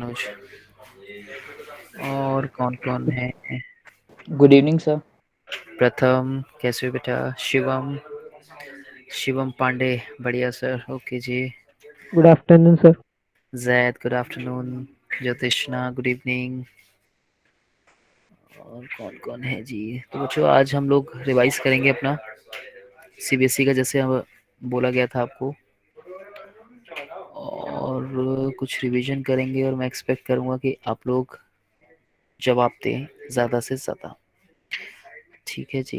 अनुज और कौन कौन है? Good evening sir. प्रथम कैसे हो बेटा? शिवम शिवम पांडे बढ़िया सर, ओके जी। Good afternoon sir. Zaid good afternoon. Jyotishna good evening. और कौन कौन है जी? तो बच्चों आज हम लोग रिवाइज करेंगे अपना सीबीएसई का, जैसे हम बोला गया था आपको, और कुछ रिवीजन करेंगे और मैं एक्सपेक्ट करूंगा कि आप लोग जवाब दें ज़्यादा से ज़्यादा। ठीक है जी।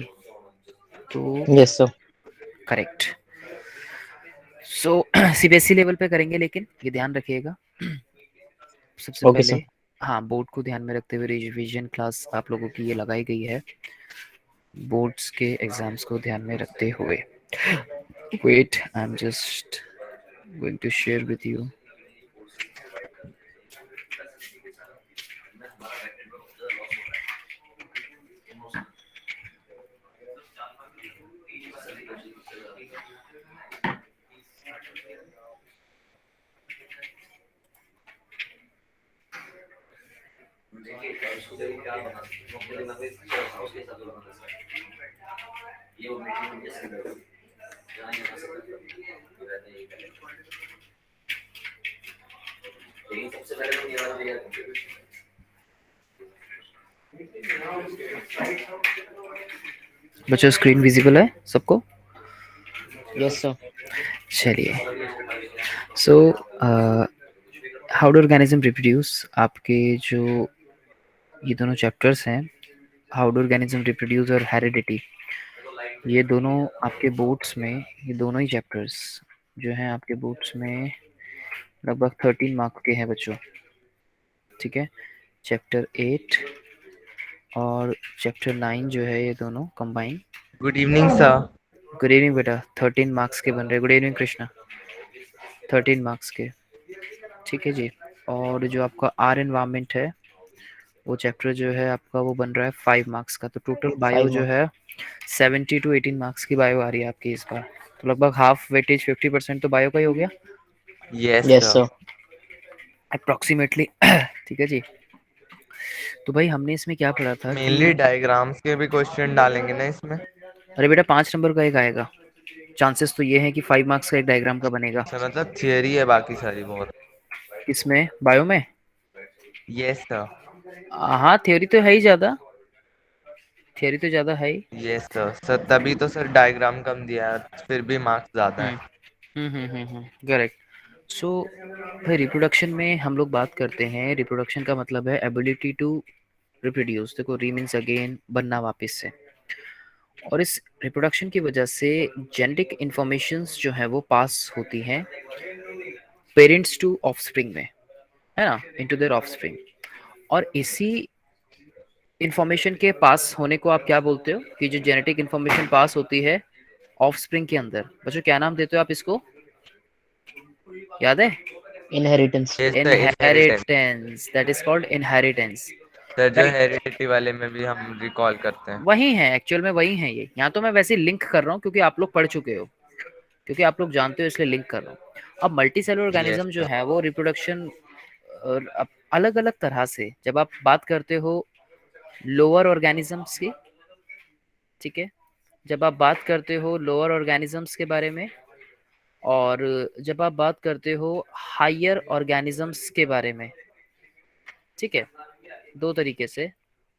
तो यस सर। करेक्ट। सो सीबीएसई लेवल पे करेंगे, लेकिन ये ध्यान रखिएगा सबसे ओके पहले, सर। हाँ, बोर्ड को ध्यान में रखते हुए रिवीजन क्लास आप लोगों की ये लगाई गई है, बोर्ड्स के एग्जाम्स को ध्यान में रखते हुए। Wait, I am just going to share with you. बच्चों स्क्रीन विजिबल है सबको? Yes sir. चलिए। So how do organism reproduce, आपके जो ये दोनों चैप्टर्स हैं, हाउ डू ऑर्गेनिज्म रिप्रोड्यूस और हेरिडिटी, ये दोनों आपके बोर्ड्स में, ये दोनों ही चैप्टर्स जो हैं आपके बोर्ड्स में लगभग 13 मार्क के हैं बच्चों। ठीक है, चैप्टर 8 और चैप्टर 9 जो है, ये दोनों combine. Good evening sir. Good evening बेटा। 13 मार्क्स के बन रहे। Good evening Krishna. 13 मार्क्स के। ठीक है जी। और जो आपका आर एनवायरमेंट है, वो चैप्टर जो है आपका वो बन रहा है 5 मार्क्स का। तो टोटल बायो 5 जो मार्क्स। है 70 to 18 मार्क्स की बायो आ रही है आपकी इस बार। तो लगभग हाफ वेटेज 50% तो बायो का ही हो गया yes yes sir. Sir. Approximately. ठीक है जी। तो भाई हमने इसमें क्या पढ़ा था कि, मेनली डायग्राम्स के भी क्वेश्चन डालेंगे ना इसमें? अरे बेटा 5 नंबर का एक आएगा। चांसेस तो ये है कि 5 मार्क्स का एक डायग्राम का बनेगा। सर मतलब थियरी है बाकी सारी बहुत। इसमें बायो में यस सर। हाँ, थ्योरी तो है ही ज़्यादा, थ्योरी तो ज़्यादा है ही। यस सर सर, तभी तो सर डायग्राम कम दिया है, फिर भी मार्क्स ज्यादा हम्म है। करेक्ट। सो भाई रिप्रोडक्शन में हम लोग बात करते हैं, रिप्रोडक्शन का मतलब है एबिलिटी टू रिप्रोड्यूस। देखो, री मीन्स अगेन, बनना वापस से। और इस रिप्रोडक्शन की वजह से जेनेटिक इंफॉर्मेशंस जो है वो पास होती हैं पेरेंट्स टू ऑफस्प्रिंग में, है ना, इनटू देयर ऑफस्प्रिंग। और इसी इंफॉर्मेशन के पास होने को आप क्या बोलते हो? कि जो जेनेटिक इंफॉर्मेशन पास होती है ऑफस्प्रिंग के अंदर, बच्चों क्या नाम देते हो आप इसको? याद है? Inheritance. Yes sir, inheritance. Inheritance, that is called inheritance. Sir जो राइट, हेरिडिटी वाले में भी हम रिकॉल करते हैं। वही है एक्चुअल में, वही है ये। यहाँ तो मैं वैसे लिंक कर रहा हूँ क्योंकि आप लोग पढ़ चुके हो, क्योंकि आप लोग जानते हो, इसलिए लिंक कर रहा हूँ। अब मल्टी सेलुलर यस ऑर्गेनिज्म जो सर। है वो रिप्रोडक्शन अलग अलग तरह से, जब आप बात करते हो लोअर ऑर्गेनिजम्स की, ठीक है, जब आप बात करते हो लोअर ऑर्गेनिजम्स के बारे में, और जब आप बात करते हो हायर ऑर्गेनिजम्स के बारे में, ठीक है, दो तरीके से,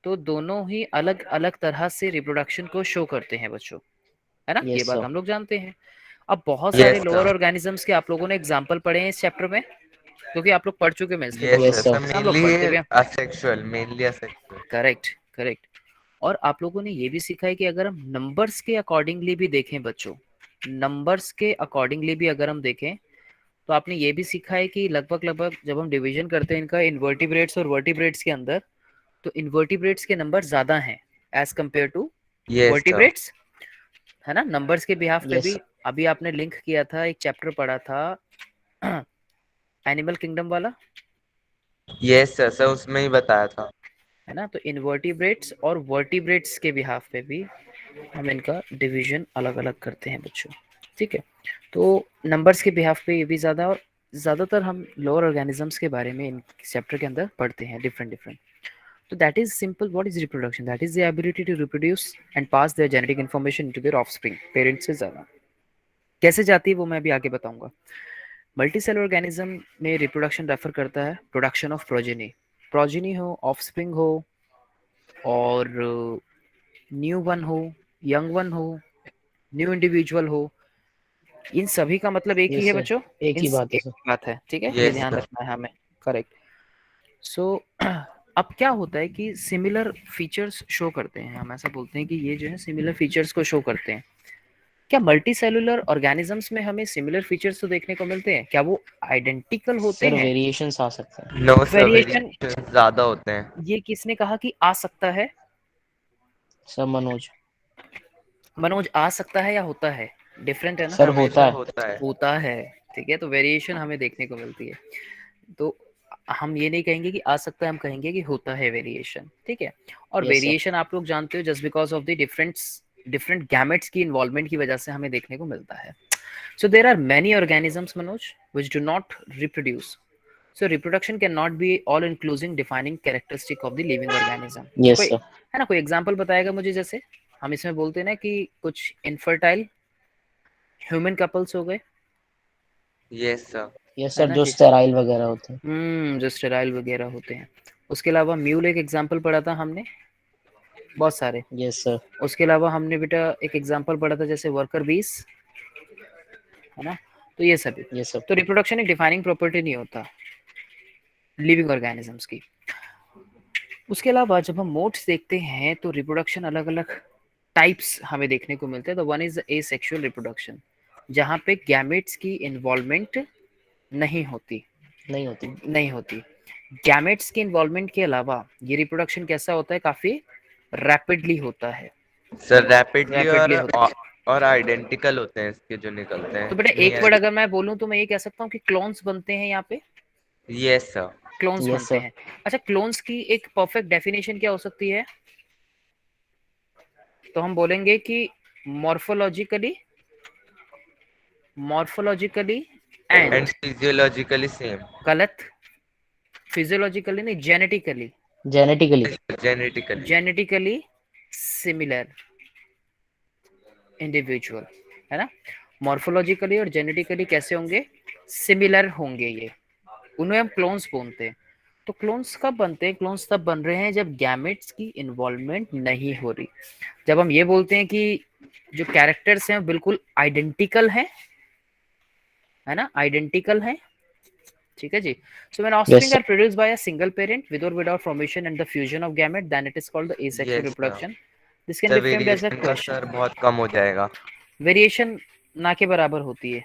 तो दोनों ही अलग अलग तरह से रिप्रोडक्शन को शो करते हैं बच्चों, है ना, ये यस बात सर। हम लोग जानते हैं। अब बहुत सारे यस लोअर सर। ऑर्गेनिजम्स के आप लोगों ने एग्जाम्पल पढ़े हैं इस चैप्टर में, क्योंकि आप लोग पढ़ चुके हैं, मैं इसलिए बोल यस रहा सर यस हूँ, सर। सर, सब लोग मेनली पढ़ते भी हैं। Asexual, mainly asexual. Correct, correct. और आप लोगों ने ये भी सीखा है कि अगर हम नंबर्स के अकॉर्डिंगली भी देखें बच्चों, नंबर्स के अकॉर्डिंगली भी अगर हम देखें, तो आपने ये भी सीखा है कि लगभग लगभग जब हम डिवीजन करते हैं इनका इनवर्टिब्रेट्स और वर्टिब्रेट्स के अंदर, तो इनवर्टिब्रेट्स के नंबर ज्यादा हैं as compare to yes sir. Vertebrates, है ना, नंबर्स के बिहाफ पे यस भी। अभी आपने लिंक किया था, एक चैप्टर पढ़ा था एनिमल किंगडम वाला, यस सर सर, उसमें ही बताया था। है ना। तो इनवर्टिब्रेट्स और वर्टिब्रेट्स के बिहाफ पे भी हम इनका डिवीजन अलग अलग करते हैं बच्चों, ठीक है। तो नंबर्स के बिहाफ पे ये भी ज़्यादा, और ज़्यादातर हम लोअर ऑर्गेनिजम्स के बारे में इन चैप्टर के अंदर पढ़ते हैं, डिफरेंट डिफरेंट। तो that is simple, what is reproduction? That is the ability to reproduce and pass their genetic information to their offspring, parents से ज़्यादा। कैसे जाती है वो मैं अभी आगे बताऊंगा। मल्टीसेलर ऑर्गेनिज्म में रिप्रोडक्शन रेफर करता है प्रोडक्शन ऑफ प्रोजेनी, प्रोजेनी हो, ऑफस्प्रिंग हो, और न्यू वन हो, यंग वन हो, न्यू इंडिविजुअल हो, इन सभी का मतलब एक ही यस है सर, बच्चों। एक ही बात है एक सर। ही बात है, ठीक है, ये यस ध्यान सर। रखना है हमें। करेक्ट। सो अब क्या होता है कि सिमिलर फीचर्स शो करते हैं, हम ऐसा बोलते हैं कि ये जो है सिमिलर फीचर्स को शो करते हैं। क्या मल्टी सेलुलर ऑर्गेनिजम्स में हमें सिमिलर फीचर्स तो देखने को मिलते हैं? क्या वो आइडेंटिकल होते सर हैं? वेरिएशंस आ सकते हैं। नो सर, वेरिएशन, वेरिएशन ज्यादा होते हैं। ये किसने कहा कि आ सकता है? सर मनोज। मनोज, आ सकता है या होता है? डिफरेंट है ना। सर होता हमेशा है। होता है। होता है, ठीक है। तो वेरिएशन हमें देखने को मिलती है। तो हम ये नहीं कहेंगे कि आ सकता है, हम कहेंगे कि होता है वेरिएशन, ठीक है। और यस सर। वेरिएशन आप लोग जानते हो, just because of the different different gametes की इन्वॉल्वमेंट की वजह से हमें देखने को मिलता है। So there are many organisms Manoj which do not reproduce. So reproduction cannot be all inclusive defining characteristic of the living organism. Yes कोई सर। है ना, कोई एग्जांपल बताएगा मुझे? जैसे हम इसमें बोलते हैं ना कि कुछ इनफर्टाइल ह्यूमन कपल्स हो गए, यस सर। यस है सर, ना जो जी। स्टेराइल वगैरह होते हैं। जो स्टेराइल वगैरह होते हैं। उसके अलावा म्यूल एक एग्जांपल पढ़ा था हमने, बहुत सारे। Yes sir. उसके अलावा हमने बेटा एक एग्जांपल पढ़ा था जैसे वर्कर बीस, है ना। तो ये सभी। Yes sir. तो रिप्रोडक्शन एक डिफाइनिंग प्रॉपर्टी नहीं होता लिविंग ऑर्गेनिजम्स की। उसके अलावा जब हम मोड्स देखते हैं तो रिप्रोडक्शन अलग अलग टाइप्स हमें देखने को मिलते हैं। तो वन इज एसेक्सुअल रिप्रोडक्शन, जहाँ पे गैमेट्स की इन्वॉल्वमेंट नहीं होती, नहीं होती। नहीं होती। गैमेट्स की इन्वॉल्वमेंट के अलावा ये रिप्रोडक्शन कैसा होता है? काफी रैपिडली होता है, सर रैपिडली रैपिडली होता है। और आइडेंटिकल होते हैं इसके जो निकलते तो बेटा हैं एक वर्ड नियर। अगर मैं बोलूं तो मैं ये कह सकता हूँ कि क्लोन्स बनते हैं यहाँ पे, यस सर। क्लोन्स यस बनते सर। हैं। अच्छा, क्लोन्स की एक परफेक्ट डेफिनेशन क्या हो सकती है? तो हम बोलेंगे कि morphologically, morphologically and and, physiologically same. गलत, फिजियोलॉजिकली नहीं, genetically, genetically. Genetically. Genetically similar individual, है ना। मॉर्फोलॉजिकली और जेनेटिकली कैसे होंगे? सिमिलर होंगे ये, उन्हें हम क्लोन्स बोलते हैं। तो क्लोन्स कब बनते हैं? क्लोन्स तब बन रहे हैं जब गैमेट्स की इन्वॉल्वमेंट नहीं हो रही। जब हम ये बोलते हैं कि जो कैरेक्टर्स हैं बिल्कुल आइडेंटिकल हैं, है ना, आइडेंटिकल हैं, ठीक है जी। So when yes offspring sir. Are produced by a single parent with or without formation and the fusion of gamete, then it is called the asexual yes sir. Reproduction. This can sir be framed as a variation का question. Sir बहुत कम हो जाएगा। Variation ना के बराबर होती है,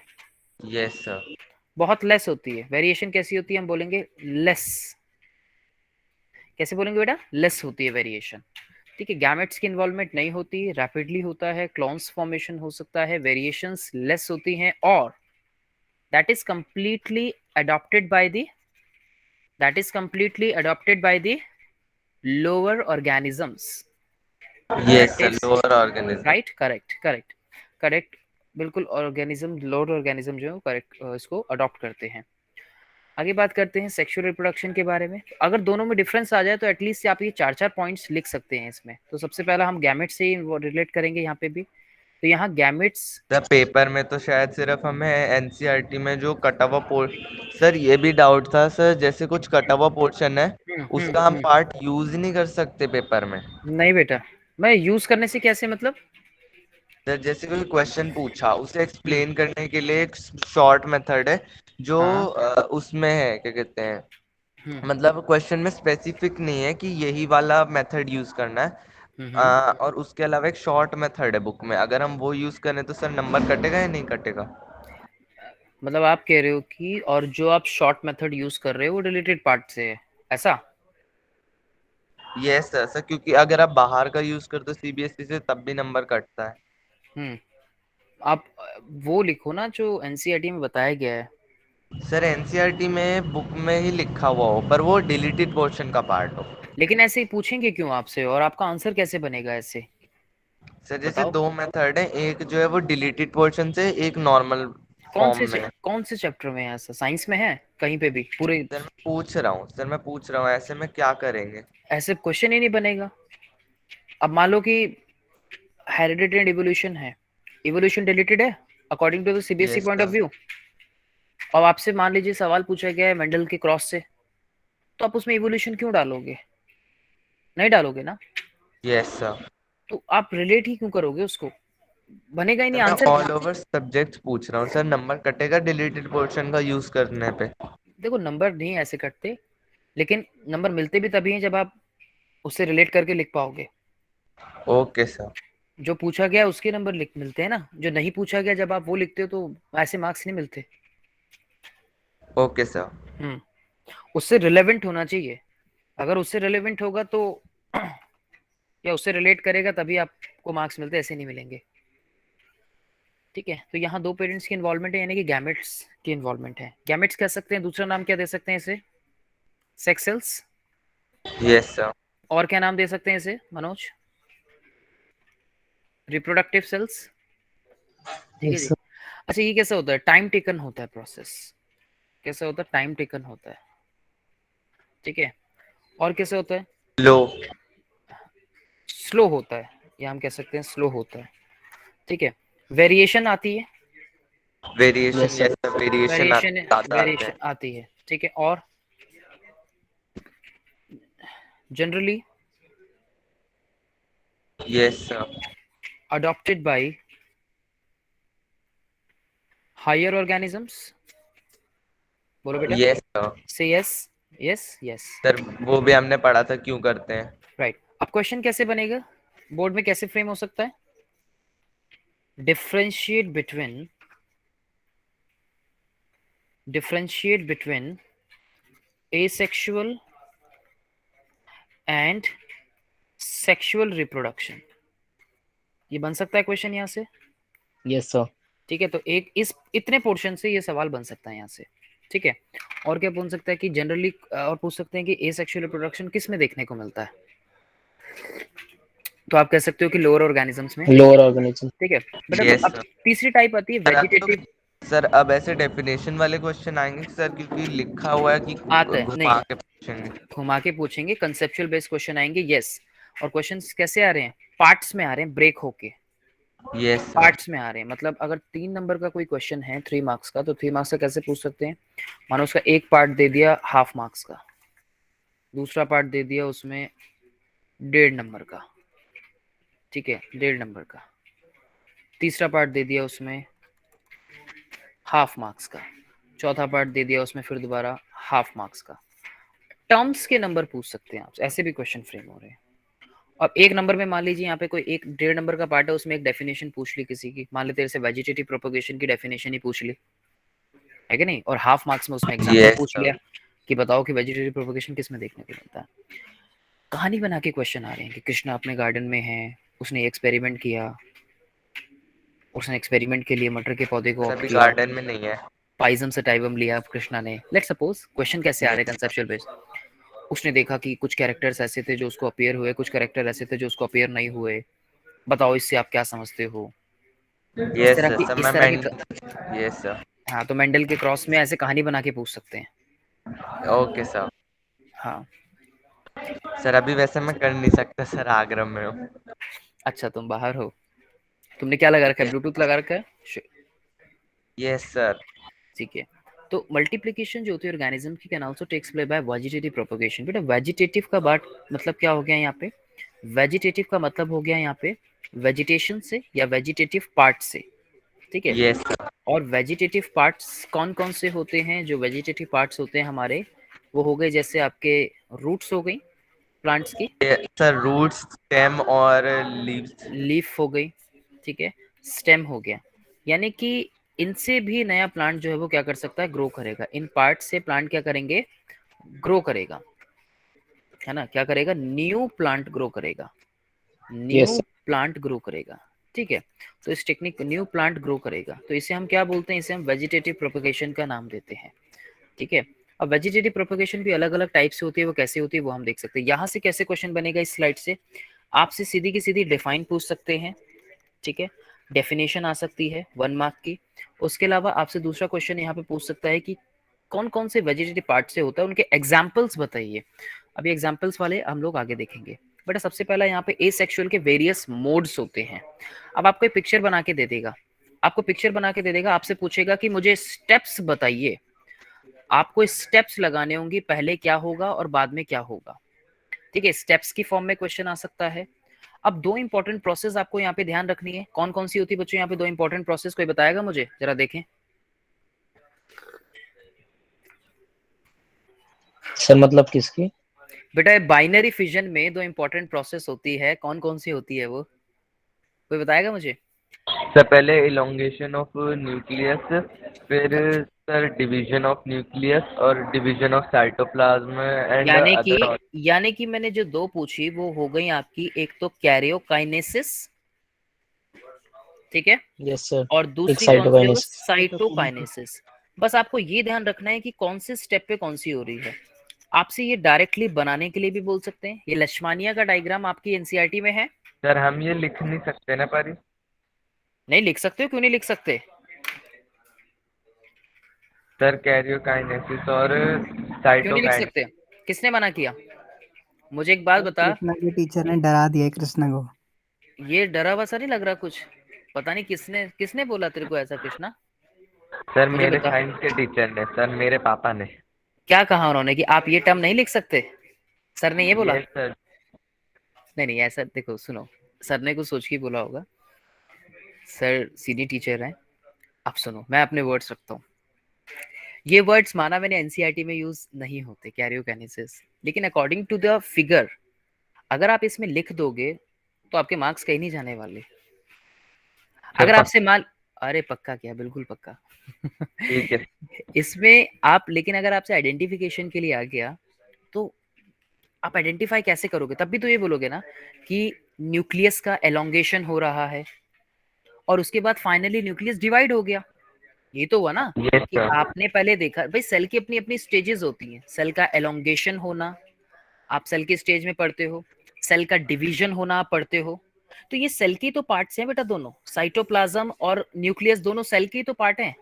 यस सर। बहुत लेस होती है। वेरिएशन कैसी होती है? हम बोलेंगे लेस। कैसे बोलेंगे बेटा? लेस होती है वेरिएशन, ठीक है। गैमेट्स की इन्वॉल्वमेंट नहीं होती, रैपिडली होता है, क्लोन्स फॉर्मेशन हो सकता है, वेरिएशंस लेस होती हैं, और that is completely adopted by the, that is completely adopted by the lower organisms, yes that sir, is lower organism. Right. Correct, correct, correct. बिल्कुल, ऑर्गेनिज्म, लोअर ऑर्गेनिज्म जो है correct इसको अडॉप्ट करते हैं। आगे बात करते हैं सेक्सुअल रिप्रोडक्शन के बारे में। अगर दोनों में डिफरेंस आ जाए तो एटलीस्ट आप ये चार चार पॉइंट्स लिख सकते हैं इसमें। तो सबसे पहला हम गैमेट से ही रिलेट करेंगे यहाँ पे भी। तो यहाँ गैमेट्स, सर पेपर में तो शायद सिर्फ हमें एनसीईआरटी में जो कटा हुआ पोर्शन, सर ये भी डाउट था सर, जैसे कुछ कटा हुआ पोर्शन है उसका हम पार्ट यूज नहीं कर सकते पेपर में। नहीं बेटा, मैं यूज करने से कैसे मतलब? सर जैसे कोई क्वेश्चन पूछा उसे हम्म, एक्सप्लेन करने के लिए एक शॉर्ट मेथड है जो हाँ, उसमें है, क्या कहते हैं, हम्म, मतलब क्वेश्चन में स्पेसिफिक नहीं है कि यही वाला मेथड यूज करना है। हम्म। और उसके अलावा एक शॉर्ट मेथड है बुक में, अगर हम वो यूज करें तो सर नंबर कटेगा या नहीं कटेगा? मतलब आप कह रहे हो कि और जो आप शॉर्ट मेथड यूज कर रहे हो वो रिलेटेड पार्ट से है, ऐसा? यस सर, सर क्योंकि अगर आप बाहर का यूज करते हो सीबीएसई से तब भी नंबर कटता है। हम्म। आप वो लिखो ना जो एनसीईआरटी में बताया गया है। सर एनसीईआरटी में बुक में ही लिखा हुआ हो पर वो डिलीटेड पोर्शन का पार्ट हो। लेकिन ऐसे ही पूछेंगे क्यों आपसे, और आपका आंसर कैसे बनेगा ऐसे? सर जैसे बताओ। दो मेथड है, एक जो है वो डिलीटेड पोर्शन से, एक नॉर्मल फॉर्म में। कौन से चैप्टर में है ऐसा? साइंस में है कहीं पे भी पूरे? सर मैं पूछ रहा हूँ, सर मैं पूछ रहा हूँ, ऐसे में क्या करेंगे? ऐसे क्वेश्चन ही नहीं बनेगा। अब मान लो कि हेरिडिटी एंड इवोल्यूशन है, इवोल्यूशन डिलीटेड है according to the CBSE yes point of sir. View. अब आपसे मान लीजिए सवाल पूछा गया है मेंडल के क्रॉस से, तो आप उसमें इवोल्यूशन क्यों डालोगे? नहीं डालोगे ना। Yes sir. तो आप रिलेट ही क्यों करोगे उसको? बनेगा ही नहीं सर मैं आंसर। ऑल ओवर सब्जेक्ट पूछ रहा हूँ सर, नंबर कटेगा डिलीटेड पोर्शन का यूज करने पे? देखो नंबर नहीं ऐसे कटते, लेकिन नंबर मिलते भी तभी हैं जब आप उससे रिलेट करके लिख पाओगे। Okay sir. जो पूछा गया है उसके नंबर लिख मिलते हैं ना, जो नहीं पूछा गया जब आप वो लिखते हो तो ऐसे मार्क्स नहीं मिलते। Okay sir. हम्म। उससे रिलेवेंट होना चाहिए। अगर उससे रिलेवेंट होगा तो या उससे रिलेट करेगा तभी आपको मार्क्स मिलते हैं, ऐसे नहीं मिलेंगे। ठीक है, तो यहाँ दो पेरेंट्स की इन्वॉल्वमेंट है, यानी कि गैमेट्स की इन्वॉल्वमेंट है। गैमेट्स कह सकते हैं, दूसरा नाम क्या दे सकते हैं इसे? Sex cells. Yes sir. और क्या नाम दे सकते हैं इसे मनोज? Reproductive cells. ठीक है यस जी। सर। अच्छा, ये कैसे होता है? टाइम टेकन होता है प्रोसेस। कैसे होता है? टाइम टेकन होता है। ठीक है। और कैसे होता है? लो। स्लो होता है, या हम कह सकते हैं स्लो होता है। ठीक है। वेरिएशन आती है। Variation, yes sir. Yes sir, variation variation ज्यादा आते वेरिएशन हैं। आती है। ठीक है। और generally yes sir. adopted by higher organisms। बोलो बेटा। Yes sir. से यस। Yes yes. सर वो भी हमने पढ़ा था क्यों करते हैं। राइट। अब क्वेश्चन कैसे बनेगा, बोर्ड में कैसे फ्रेम हो सकता है? Differentiate between asexual and sexual reproduction. ये बन सकता है क्वेश्चन यहाँ से। Yes sir. ठीक है, तो एक इस इतने पोर्शन से ये सवाल बन सकता है यहाँ से। ठीक है। और क्या पूछ सकता है कि जनरली, और पूछ सकते हैं कि एसेक्सुअल रिप्रोडक्शन किस में देखने को मिलता है? तो आप कह सकते हो कि लोअर ऑर्गेनिजम्स में। Lower organism. ठीक है बेटा। तो यस अब सर। तीसरी टाइप आती है सर अब तो, वेजिटेटिव। सर अब ऐसे डेफिनेशन वाले क्वेश्चन आएंगे सर, क्योंकि लिखा हुआ है कि आता है नहीं, घुमा के पूछेंगे। घुमा के पूछेंगे, कंसेप्चुअल बेस्ड क्वेश्चन आएंगे। यस। और क्वेश्चंस कैसे आ रहे हैं? पार्ट्स में आ रहे हैं, ब्रेक होके यस सर। पार्ट्स में आ रहे हैं। मतलब अगर 3 नंबर का कोई क्वेश्चन है 3 मार्क्स का, तो 3 मार्क्स का कैसे पूछ सकते हैं? मानो उसका एक पार्ट दे दिया हाफ मार्क्स का, दूसरा पार्ट दे दिया उसमें 1.5 नंबर का। ठीक है, 1.5 नंबर का। तीसरा पार्ट दे दिया उसमें हाफ मार्क्स का। चौथा पार्ट दे दिया उसमें फिर दोबारा हाफ मार्क्स का। टर्म्स के नंबर पूछ सकते हैं आप, ऐसे भी क्वेश्चन फ्रेम हो रहे हैं। अब 1 नंबर में मान लीजिए यहाँ पे कोई एक 1.5 नंबर का पार्ट है, उसमें एक डेफिनेशन पूछ ली किसी की, मान ली तेरे से वेजिटेटिव प्रोपोगेशन की डेफिनेशन ही पूछ ली, है कि नहीं? और हाफ मार्क्स में उसमें एग्जांपल यस पूछ सर। लिया कि बताओ कि वेजिटेटिव प्रोपोगेशन किस में देखने को मिलता है। कहानी बना के क्वेश्चन आ रहे हैं कि कृष्णा अपने गार्डन में है, उसने एक्सपेरिमेंट किया, उसने एक्सपेरिमेंट के लिए मटर के पौधे को सर ऑप्ट अभी किया, गार्डन में नहीं है। पाइजम से टाइबम लिया कृष्णा ने। लेट सपोज क्वेश्चन कैसे आ रहे हैं यस कंसेप्चुअल बेस्ड। उसने देखा कि कुछ कैरेक्टर्स ऐसे थे जो उसको अपीयर हुए, कुछ कैरेक्टर ऐसे थे जो उसको अपीयर नहीं हुए, बताओ इससे आप क्या समझते हो? इस यस तरह सर। की सर इस मैं तरह की यस सर। हाँ, तो मेंडल के क्रॉस में ऐसे कहानी बना के पूछ सकते हैं। Okay sir. हाँ। सर अभी वैसे मैं कर नहीं सकता सर, आगरा में हूँ। अच्छा, तुम बाहर हो। तुमने क्या लगा रखा है? ब्लूटूथ लगा रखा है? Yes sir. ठीक है। तो मल्टीप्लिकेशन जो होती है ऑर्गेनिज्म की can also takes place by vegetative propagation. बेटा वेजिटेटिव का बात मतलब क्या हो गया यहाँ पे? वेजिटेटिव का मतलब हो गया यहाँ पे वेजिटेशन से या वेजिटेटिव पार्ट से। ठीक है। Yes sir. और वेजिटेटिव पार्ट्स कौन कौन से होते हैं? जो वेजिटेटिव पार्ट्स होते हैं हमारे, वो हो गए जैसे आपके रूट्स हो गई प्लांट्स की, सर रूट्स, स्टेम और लीव्स। लीफ हो गई, ठीक है, स्टेम हो गया। यानी कि इनसे भी नया प्लांट जो है वो क्या कर सकता है? ग्रो करेगा। इन पार्ट से प्लांट क्या करेंगे? ग्रो करेगा, है ना? क्या करेगा? न्यू प्लांट ग्रो करेगा, yes new sir. Plant grow करेगा। ठीक है। तो इस टेक्निक न्यू प्लांट ग्रो करेगा, तो इसे हम क्या बोलते हैं? इसे हम वेजिटेटिव प्रोपगेशन का नाम देते हैं। ठीक है। अब वेजिटेटिव प्रोपगेशन भी अलग अलग टाइप से होती है, वो कैसे होती है वो हम देख सकते हैं। यहाँ से कैसे क्वेश्चन बनेगा? इस स्लाइड से आपसे सीधी की सीधी डिफाइन पूछ सकते हैं। ठीक है। डेफिनेशन आ सकती है 1 मार्क की। उसके अलावा आपसे दूसरा क्वेश्चन यहाँ पे पूछ सकता है कि कौन कौन से वेजिटेटिव पार्ट से होता है, उनके एग्जाम्पल्स बताइए। अभी एग्जाम्पल्स वाले हम लोग आगे देखेंगे, बट सबसे पहला यहाँ पे एसेक्सुअल के वेरियस मोड्स होते हैं। अब आपको एक पिक्चर बना के दे देगा, आपको पिक्चर बना के दे देगा, आपसे पूछेगा कि मुझे स्टेप्स बताइए। आपको स्टेप्स लगाने होंगे, पहले क्या होगा और बाद में क्या होगा। ठीक है, स्टेप्स की फॉर्म में क्वेश्चन आ सकता है। अब दो इंपॉर्टेंट प्रोसेस आपको यहाँ पे ध्यान रखनी है। कौन कौन सी होती है बच्चों यहाँ पे दो इंपॉर्टेंट प्रोसेस, कोई बताएगा मुझे, जरा देखें। सर मतलब किसकी? बेटा बाइनरी फिजन में दो इंपॉर्टेंट प्रोसेस होती है, कौन कौन सी होती है वो, कोई बताएगा मुझे। सर पहले इलोंगेशन ऑफ न्यूक्लियस, फिर सर डिवीजन ऑफ न्यूक्लियस और डिवीजन ऑफ साइटोप्लाज्म एंड यानी कि अदर। यानी कि मैंने जो दो पूछी वो हो गई आपकी, एक तो कैरियोकाइनेसिस, ठीक है, यस सर। और एक दूसरी कौन सी है वो, साइटोकाइनेसिस। साइटोकाइनेसिस। बस आपको ये ध्यान रखना है कि कौन से स्टेप पे कौन सी हो रही है। आपसे ये डायरेक्टली बनाने के लिए भी बोल सकते हैं। ये लक्ष्मानिया का डायग्राम आपकी एनसीईआरटी में है। सर हम ये लिख नहीं सकते ना पारी? नहीं लिख सकते हो, क्यों नहीं लिख सकते। सर कैरियोकाइनेसिस और क्यों नहीं लिख साइटोकाइन। सकते, किसने मना किया, मुझे एक बात सर बता। कृष्णा के टीचर ने डरा दिया है कृष्णा को। ये डरा वसा नहीं लग रहा कुछ, पता नहीं किसने किसने बोला तेरे को ऐसा कृष्णा, सर मुझे मेरे बता। साइंस के टीचर ने, सर मेरे पापा ने। क्या कहा उन्होंने कि आप ये टर्म नहीं लिख सकते, सर ने ये बोला। Yes sir. नहीं नहीं ऐसा देखो सुनो, सर ने कुछ सोच के बोला होगा, सर सीनियर टीचर हैं। आप सुनो, मैं अपने वर्ड्स रखता हूँ। ये वर्ड्स माना मैंने एनसीईआरटी में यूज नहीं होते कैरियोकाइनेसिस, लेकिन अकॉर्डिंग टू द फिगर अगर आप इसमें लिख दोगे तो आपके मार्क्स कहीं नहीं जाने वाले। सर अगर पक्का? आपसे मान, अरे पक्का क्या, बिल्कुल पक्का। ठीक है। इसमें आप, लेकिन अगर आपसे आइडेंटिफिकेशन के लिए आ गया तो आप आइडेंटिफाई कैसे करोगे, तब भी तो ये बोलोगे ना कि न्यूक्लियस का एलोंगेशन हो रहा है और उसके बाद फाइनली न्यूक्लियस डिवाइड हो गया। ये तो हुआ ना यस कि सर। आपने पहले देखा भाई सेल की अपनी अपनी स्टेजेस होती हैं। सेल का एलोंगेशन होना आप सेल के स्टेज में पढ़ते हो, सेल का डिवीजन होना आप पढ़ते हो। तो ये सेल की तो पार्ट्स हैं बेटा, दोनों साइटोप्लाज्म और न्यूक्लियस दोनों सेल की तो पार्ट हैं,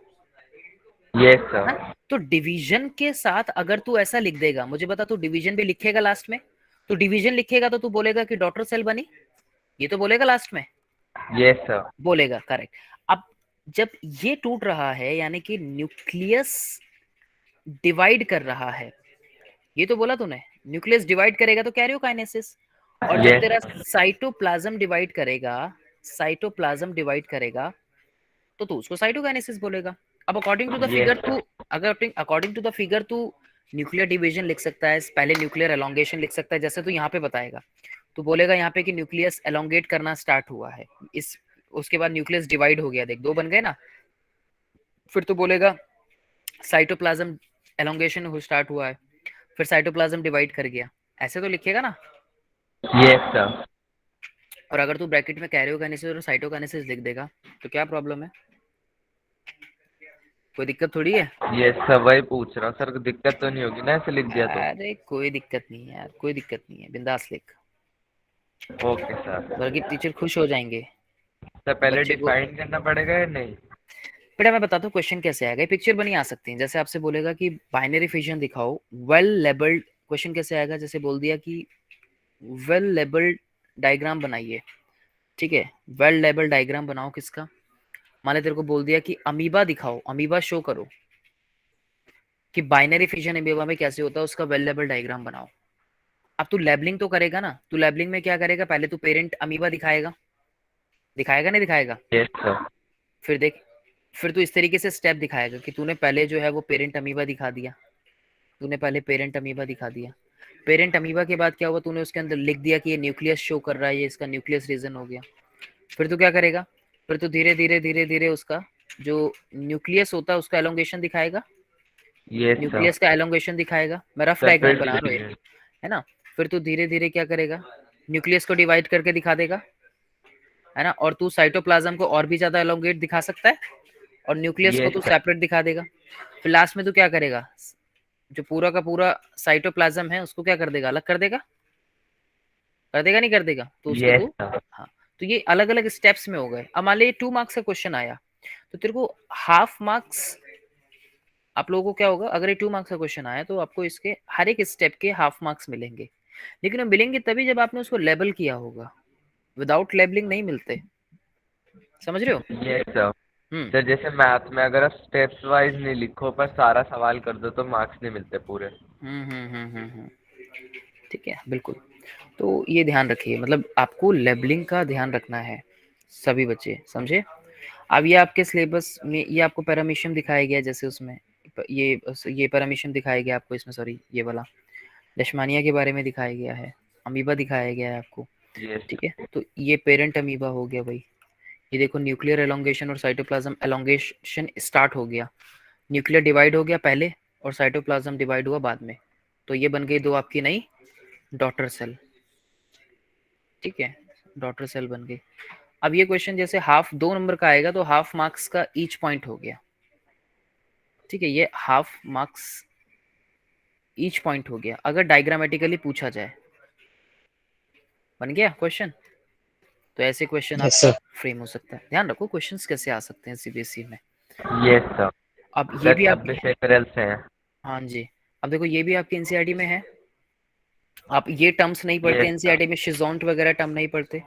यस है ना। सर। तो डिवीजन के साथ अगर तू ऐसा लिख देगा, मुझे बता तू डिवीजन भी लिखेगा लास्ट में, तो डिवीजन लिखेगा तो तू बोलेगा कि डॉटर सेल बनी, ये तो बोलेगा लास्ट में, यस सर। बोलेगा करेक्ट। अब जब ये टूट रहा है यानी कि न्यूक्लियस डिवाइड कर रहा है, ये तो बोला तूने, न्यूक्लियस डिवाइड करेगा तो कैरियोकाइनेसिस, और जब यस तेरा साइटोप्लाज्म डिवाइड करेगा, साइटोप्लाज्म डिवाइड करेगा तो तू उसको साइटोकाइनेसिस बोलेगा। अब according to the yes figure sir. तू, अगर अकॉर्डिंग टू द फिगर तू न्यूक्लियर डिवीजन लिख सकता है, पहले न्यूक्लियर एलोंगेशन लिख सकता है, जैसे तू यहाँ पे बताएगा। तू बोलेगा यहाँ पे कि न्यूक्लियस एलोंगेट करना स्टार्ट हुआ है, इस उसके बाद न्यूक्लियस डिवाइड हो गया, देख दो बन गए ना। फिर तू बोलेगा साइटोप्लाज्म एलोंगेशन हो स्टार्ट हुआ है, फिर साइटोप्लाज्म डिवाइड कर गया, ऐसे तो लिखेगा ना। Yes sir. और अगर तू ब्रैकेट में कैरियोकाइनेसिस और साइटोकाइनेसिस लिख देगा तो क्या प्रॉब्लम है, कोई दिक्कत थोड़ी है। यस सर, वही पूछ रहा हूँ सर, दिक्कत तो नहीं होगी ना ऐसे लिख दिया तो? अरे कोई दिक्कत नहीं है यार, कोई दिक्कत नहीं है, बिंदास लिख, ओके सर। बल्कि टीचर खुश हो जाएंगे सर पहले बच्चे को। डिफाइन करना पड़ेगा या नहीं? बेटा मैं बताता हूँ क्वेश्चन कैसे आएगा, पिक्चर बनी आ सकती है। जैसे आपसे बोलेगा कि बाइनरी फिजन दिखाओ, वेल लेबल्ड, क्वेश्चन कैसे आएगा, जैसे बोल दिया कि वेल लेबल्ड डायग्राम बनाइए, ठीक है, वेल लेबल्ड डायग्राम बनाओ किसका, मान ले तेरे को बोल दिया कि अमीबा दिखाओ, अमीबा शो करो कि बाइनरी फिजन अमीबा में कैसे होता है, उसका वेल लेबल डायग्राम बनाओ। अब तू लेबलिंग तो करेगा ना, तू लेबलिंग में क्या करेगा, पहले तू पेरेंट अमीबा दिखाएगा, दिखाएगा नहीं दिखाएगा, यस सर। फिर देख, फिर तू इस तरीके से स्टेप दिखाएगा कि तूने पहले जो है वो पेरेंट अमीबा दिखा दिया, तूने पहले पेरेंट अमीबा दिखा दिया, पेरेंट अमीबा के बाद क्या हुआ, तूने उसके अंदर लिख दिया कि ये न्यूक्लियस शो कर रहा है, ये इसका न्यूक्लियस रीजन हो गया। फिर तू क्या करेगा, फिर तू धीरे धीरे धीरे धीरे उसका जो न्यूक्लियस होता है उसका एलोंगेशन दिखाएगा, यस सर। न्यूक्लियस का एलोंगेशन दिखाएगा, मैं रफ सर डायग्राम फिर बना रहा हूँ डिवीजन। है ना। फिर तू धीरे धीरे क्या करेगा, न्यूक्लियस को डिवाइड करके दिखा देगा, है ना, और तू साइटोप्लाज्म को और भी ज्यादा एलोंगेट दिखा सकता है, और न्यूक्लियस को यस तू सर। सेपरेट दिखा देगा। फिर लास्ट में तू क्या करेगा, जो पूरा का पूरा साइटोप्लाज्म है उसको क्या कर देगा, अलग कर देगा, कर देगा नहीं कर देगा, तो उसको यस तू, सर। हाँ, तो ये अलग अलग स्टेप्स में हो गए। अब मान लीजिए 2 मार्क्स का क्वेश्चन आया, तो तेरे को हाफ मार्क्स, आप लोगों को क्या होगा, अगर ये 2 मार्क्स का क्वेश्चन आया तो आपको इसके हर एक स्टेप के हाफ मार्क्स मिलेंगे, लेकिन वो मिलेंगे तभी जब आपने उसको लेबल किया होगा, विदाउट लेबलिंग नहीं मिलते। समझ रहे हो? ये सर। हम्म सर जैसे मैथ में अगर आप स्टेप्स वाइज नहीं लिखो पर सारा सवाल कर दो तो मार्क्स नहीं मिलते पूरे। ठीक है, बिल्कुल। तो ये ध्यान रखिए, मतलब आपको लेबलिंग का ध्यान रखना है सभी बच्चे, समझे? अब ये आपके सिलेबस में ये आपको पैरामीशियम दिखाया गया, जैसे उसमें ये पैरामीशियम दिखाया गया आपको इसमें, सॉरी ये वाला लेशमानिया के बारे में दिखाया गया है, अमीबा दिखाया गया है आपको। ये ठीक है, तो ये पेरेंट अमीबा हो गया भाई। ये देखो न्यूक्लियर एलोंगेशन और साइटोप्लाज्म एलोंगेशन स्टार्ट हो गया, न्यूक्लियर डिवाइड हो गया पहले और साइटोप्लाज्म डिवाइड हुआ बाद में, तो ये बन गई दो आपकी नई डॉटर सेल। ठीक है, डॉटर सेल बन गई। अब ये क्वेश्चन जैसे हाफ 2 नंबर का आएगा तो हाफ मार्क्स का ईच पॉइंट हो गया। ठीक है, ये हाफ मार्क्स ईच पॉइंट हो गया अगर डायग्रामेटिकली पूछा जाए। बन गया क्वेश्चन? तो ऐसे क्वेश्चन यस आपका सर। फ्रेम हो सकता है। ध्यान रखो क्वेश्चंस कैसे आ सकते हैं सीबीएसई में। ये सर। अब ये सर भी आपकी, 26 अप्रैल से है। हाँ जी, अब देखो ये भी आपकी एनसीईआरटी में है। आप ये टर्म्स नहीं ये पढ़ते सर। एनसीईआरटी में, शिजोंट वगैरह टर्म नहीं पढ़ते।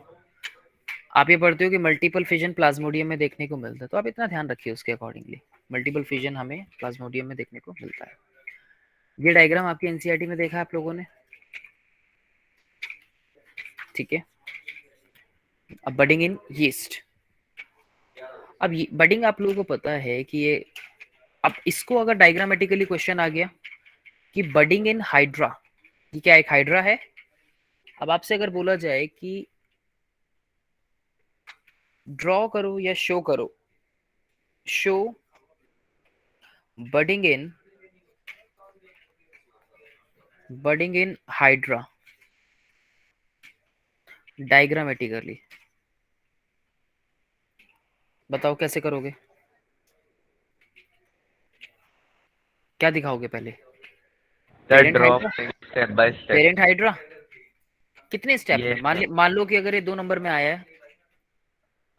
आप ये पढ़ते हो कि मल्टीपल फिजन प्लाज्मोडियम में देखने को मिलता है, तो आप इतना ध्यान रखिए उसके अकॉर्डिंगली, मल्टीपल फिजन हमें प्लाज्मोडियम में देखने को मिलता है। ये डायग्राम आपकी एनसीईआरटी में देखा आप लोगों ने? ठीक है, अब बडिंग इन यीस्ट। अब बडिंग आप लोगों को पता है कि ये, अब इसको अगर डायग्रामेटिकली क्वेश्चन आ गया कि बडिंग इन हाइड्रा, ये क्या एक हाइड्रा है? अब आपसे अगर बोला जाए कि ड्रॉ करो या शो करो, show budding in hydra diagrammatically, बताओ कैसे करोगे? क्या दिखाओगे पहले? Sir parent draw hydra, step by step. Parent hydra कितने स्टेप ये में? सर। मान लो कि अगर ये 2 नंबर में आया है,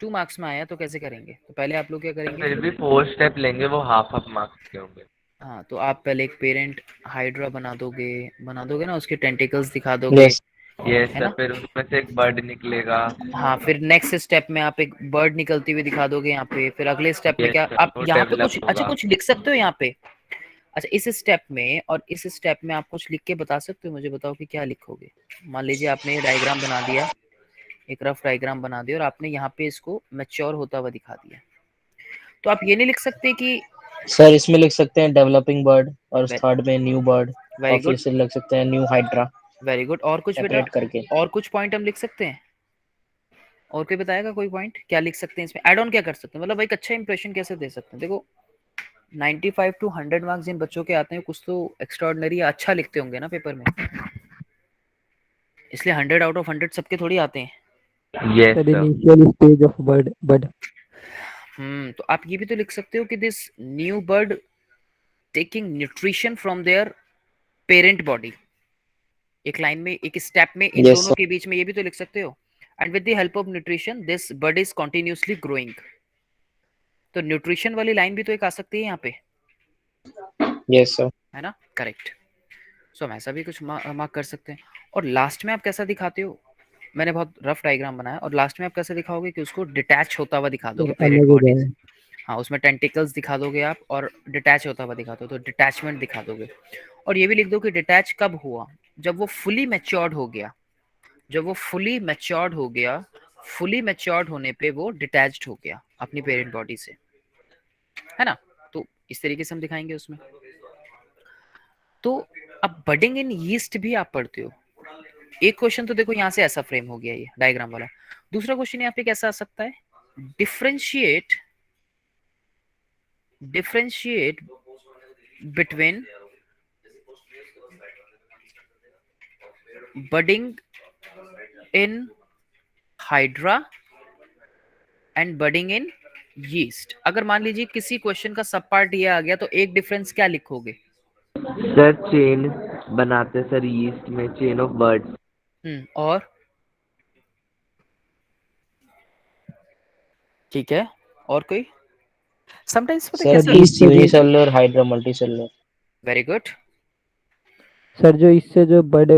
2 मार्क्स में आया, तो कैसे करेंगे? तो पहले आप लोग क्या करेंगे? फिर भी 4 स्टेप लेंगे वो हाफ हाफ मार्क्स के होंगे। हाँ, तो आप पहले एक पेरेंट हाइड्रा बना दोगे ना, उसके टेंटिकल्स दिखा दोगे, यस। ये है सर ना? फिर उसमें से एक बर्ड निकलेगा। हाँ, फिर नेक्स्ट स्टेप में आप एक बर्ड निकलती हुई दिखा दोगे यहाँ पे, फिर अगले स्टेप में ये क्या सर आप वो यहाँ पे डेवलप कुछ अच्छा होगा। कुछ लिख सकते हो यहाँ पे? अच्छा, इस स्टेप में और इस स्टेप में आप कुछ लिख के बता सकते हो? मुझे बताओ कि क्या लिखोगे। मान लीजिए आपने ये डायग्राम बना दिया, एक रफ डायग्राम बना दिया और आपने यहाँ पे इसको मैच्योर होता हुआ दिखा दिया, तो आप ये नहीं लिख सकते कि सर इसमें लिख सकते हैं डेवलपिंग बर्ड और थर्ड में न्यू बर्ड और वेरी फिर गुड, से लिख सकते हैं न्यू हाइड्रा वेरी गुड, और कुछ बेटा? सेपरेट करके। और कुछ पॉइंट हम लिख सकते हैं? और कोई बताएगा कोई पॉइंट क्या लिख सकते हैं इसमें? ऐड ऑन क्या कर सकते हैं, मतलब एक अच्छा इंप्रेशन कैसे दे सकते हैं? देखो 95 टू 100 मार्क्स जिन बच्चों के आते हैं, कुछ तो एक्स्ट्राऑर्डिनरी अच्छा लिखते होंगे ना पेपर में, इसलिए 100 आउट ऑफ 100 सबके थोड़ी आते हैं। ये The sir. initial stage of bud. तो आप ये भी तो लिख सकते हो कि this new bird taking nutrition from there parent body, एक लाइन में, एक स्टेप में, इन यस दोनों सर। के बीच में ये भी तो लिख सकते हो। And with the help of nutrition this bird is continuously growing, तो न्यूट्रिशन वाली लाइन भी तो एक आ सकती है यहाँ पे, यस सर। है ना? करेक्ट। सो हम ऐसा भी कुछ मार्क कर सकते हैं। और लास्ट में आप कैसा दिखाते हो? मैंने बहुत रफ डायग्राम बनाया, और लास्ट में आप कैसे दिखाओगे कि उसको डिटैच होता हुआ दिखा दोगे Sir, पेरेंट अलग हो बॉडी जाए। से। हाँ, उसमें टेंटिकल्स दिखा दोगे आप और डिटैच होता हुआ दिखा दो, तो डिटैचमेंट दिखा दोगे। और ये भी लिख दो कि डिटैच कब हुआ? जब वो फुली मैच्योर्ड हो गया, जब वो फुली मैच्योर्ड हो गया, फुली मैच्योर्ड होने पे वो डिटैच्ड हो गया अपनी पेरेंट बॉडी से, है ना? तो इस तरीके से हम दिखाएंगे उसमें। तो अब बडिंग इन यीस्ट भी आप पढ़ते हो। एक क्वेश्चन तो देखो यहाँ से ऐसा फ्रेम हो गया ये डायग्राम वाला। दूसरा क्वेश्चन यहाँ पे कैसा आ सकता है? Differentiate differentiate between budding in hydra and budding in yeast. अगर मान लीजिए किसी क्वेश्चन का सब पार्ट ये आ गया, तो एक डिफरेंस क्या लिखोगे? सर चेन बनाते सर ईस्ट में चेन ऑफ बर्ड्स। और ठीक है, और कोई? समटाइम्स पता है सर कैसा, yeast इससे जो unicellular hydra multicellular। Very good. Sir जो इससे जो बर्ड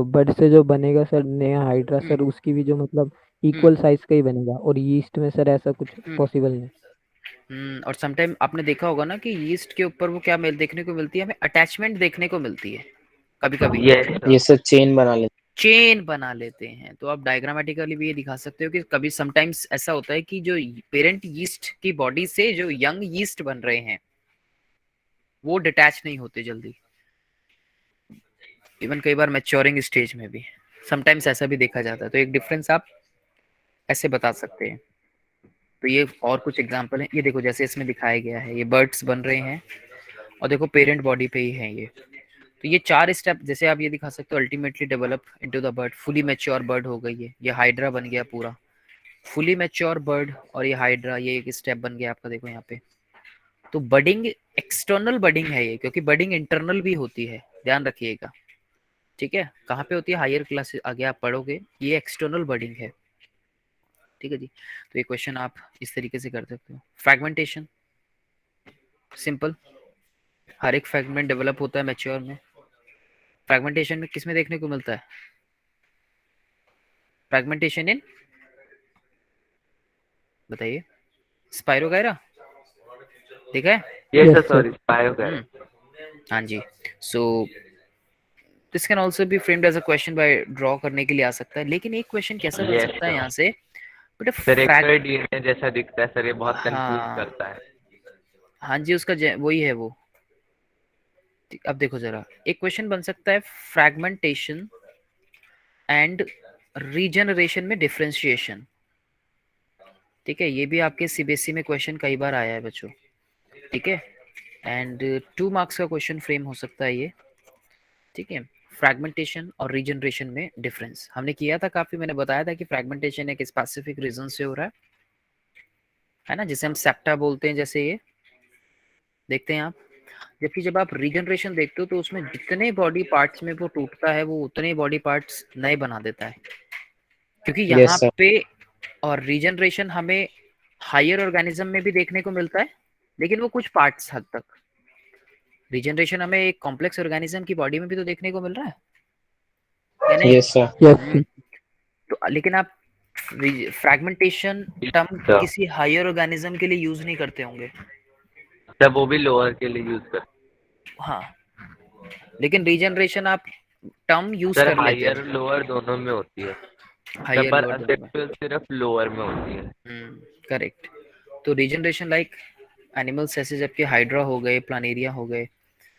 बर्ड से जो बनेगा सर नया हाइड्रा हम्म सर, उसकी भी जो मतलब हम्म इक्वल साइज का ही बनेगा, और यीस्ट में सर ऐसा कुछ हम्म पॉसिबल नहीं। और समटाइम आपने देखा होगा ना कि यीस्ट के ऊपर वो क्या देखने को मिलती है, हमें अटैचमेंट देखने को मिलती है कभी कभी, यस ये सर चेन बना लेते चेन बना लेते हैं। तो आप डायग्रामेटिकली भी ये दिखा सकते हो कि कभी समटाइम्स ऐसा होता है कि जो पेरेंट यीस्ट की बॉडी से जो यंग यीस्ट बन रहे हैं वो डिटैच नहीं होते जल्दी, इवन कई बार मैच्योरिंग स्टेज में भी समटाइम्स ऐसा भी देखा जाता है। तो एक डिफरेंस आप ऐसे बता सकते हैं। तो ये और कुछ एग्जांपल है, ये देखो जैसे इसमें दिखाया गया है, ये बर्ड्स बन रहे हैं और देखो पेरेंट बॉडी पे ही है ये। तो ये 4 स्टेप जैसे आप ये दिखा सकते हो, ultimately develop into the bird, fully mature bird हो गई है, ये हाइड्रा बन गया पूरा फुली मैच्योर बर्ड, और ये हाइड्रा, ये एक स्टेप बन गया आपका देखो यहाँ पे। तो बडिंग एक्सटर्नल बडिंग है ये, क्योंकि बडिंग इंटरनल भी होती है, ध्यान रखिएगा। ठीक है, कहाँ पे होती है, हायर क्लास आगे आप पढ़ोगे, ये एक्सटर्नल बडिंग है। ठीक है जी। तो ये क्वेश्चन आप इस तरीके से कर सकते हो। फ्रैगमेंटेशन सिंपल, हर एक फ्रैगमेंट डेवलप होता है मैच्योर में। फ्रैगमेंटेशन में किस में देखने को मिलता है, फ्रैगमेंटेशन इन, बताइए, स्पाइरोगायरा देखा है? ये yes sir, sir. Sorry bio कह रहे हम्म, हाँ जी। So this can also be framed as a question by draw करने के लिए आ सकता है, लेकिन एक क्वेश्चन कैसा बन यस सकता है सर। यहाँ से, बट सर एक तो फ्रैग, ये डीएनए जैसा दिखता है सर, ये बहुत कंफ्यूज हाँ करता है। हाँ जी, उसका वही है वो। अब देखो जरा, एक क्वेश्चन बन सकता है फ्रैगमेंटेशन एंड रीजनरेशन में डिफरेंशिएशन। ठीक है, ये भी आपके सीबीएसई में क्वेश्चन कई बार आया है बच्चों। ठीक है, एंड 2 मार्क्स का क्वेश्चन फ्रेम हो सकता है ये। ठीक है, फ्रैगमेंटेशन और रीजनरेशन में डिफरेंस हमने किया था काफी, मैंने बताया था कि फ्रैगमेंटेशन एक स्पेसिफिक रीजन से हो रहा है ना, जिसे हम सेप्टा बोलते हैं, जैसे ये देखते हैं आप। जबकि जब आप रीजनरेशन देखते हो तो उसमें जितने बॉडी पार्ट्स में वो टूटता है वो उतने बॉडी पार्ट्स नए बना देता है, क्योंकि यस यहाँ सर। पे, और रीजनरेशन हमें हायर ऑर्गेनिज्म में भी देखने को मिलता है, लेकिन वो कुछ पार्ट्स हद तक। रीजनरेशन हमें एक कॉम्प्लेक्स ऑर्गेनिज्म की बॉडी में भी तो देखने को मिल रहा है या नहीं? Yes sir. यस हम्म, सर। तो लेकिन आप फ्रैगमेंटेशन टर्म सर किसी हायर ऑर्गेनिज्म के लिए यूज नहीं करते होंगे। सर वो भी लोअर के लिए यूज कर। हाँ, लेकिन रीजनरेशन आप टर्म यूज सर कर लेते हो, हायर लोअर दोनों में होती है सर, हायर पर लोअर दोनों में। असेक्सुअल सिर्फ लोअर में होती है। करेक्ट। तो रीजनरेशन लाइक एनिमल्स ऐसे, जबकि हाइड्रा हो गए, प्लानेरिया हो गए,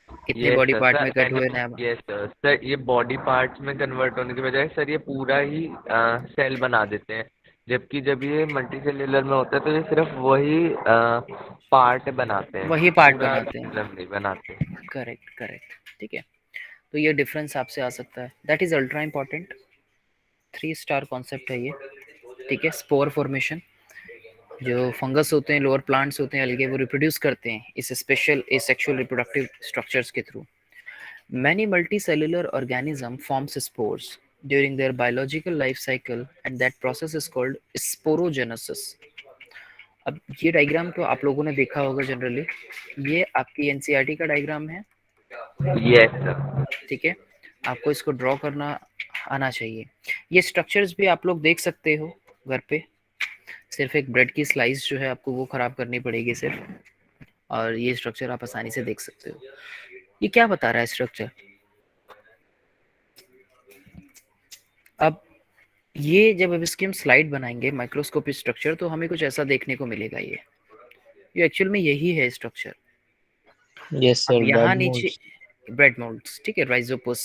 कितने यस बॉडी सर। पार्ट में सर कट एंड हुए नया। यस सर, सर ये बॉडी पार्ट्स में कन्वर्ट होने की बजाय सर ये पूरा ही सेल बना देते हैं, जबकि जब ये मल्टीसेल्युलर में होता है तो ये सिर्फ वही पार्ट बनाते हैं, वही पार्ट पूरा बनाते हैं। मतलब नहीं बनाते। करेक्ट करेक्ट, ठीक है। तो ये डिफरेंस आपसे आ सकता है, that is ultra important, 3 star concept है ये। ठीक है, स्पोर फॉर्मेशन, जो फंगस होते हैं, लोअर प्लांट्स होते हैं अलगे, वो रिप्रोड्यूस करते हैं इस स्पेशल एसेक्सुअल रिप्रोडक्टिव स्ट्रक्चर्स के through. Many multicellular organism forms spores during their biological life cycle and that process is called sporogenesis. अब ये डायग्राम तो आप लोगों ने देखा होगा जनरली, ये आपकी एनसीईआरटी का डायग्राम है। Yes sir. ठीक है, आपको इसको ड्रॉ करना आना चाहिए। ये स्ट्रक्चर्स भी आप लोग देख सकते हो घर पे, सिर्फ एक ब्रेड की स्लाइस जो है आपको वो खराब करनी पड़ेगी सिर्फ, और ये स्ट्रक्चर आप आसानी से देख सकते हो। ये क्या बता रहा है स्ट्रक्चर? अब ये जब अब इसकी हम स्लाइड बनाएंगे माइक्रोस्कोपिक स्ट्रक्चर, तो हमें कुछ ऐसा देखने को मिलेगा। ये एक्चुअल में यही है स्ट्रक्चर। यस अब सर। यहाँ बेड नीचे मोल्ड्स। ब्रेड मोल्ड्स, ठीक है, राइजोपस,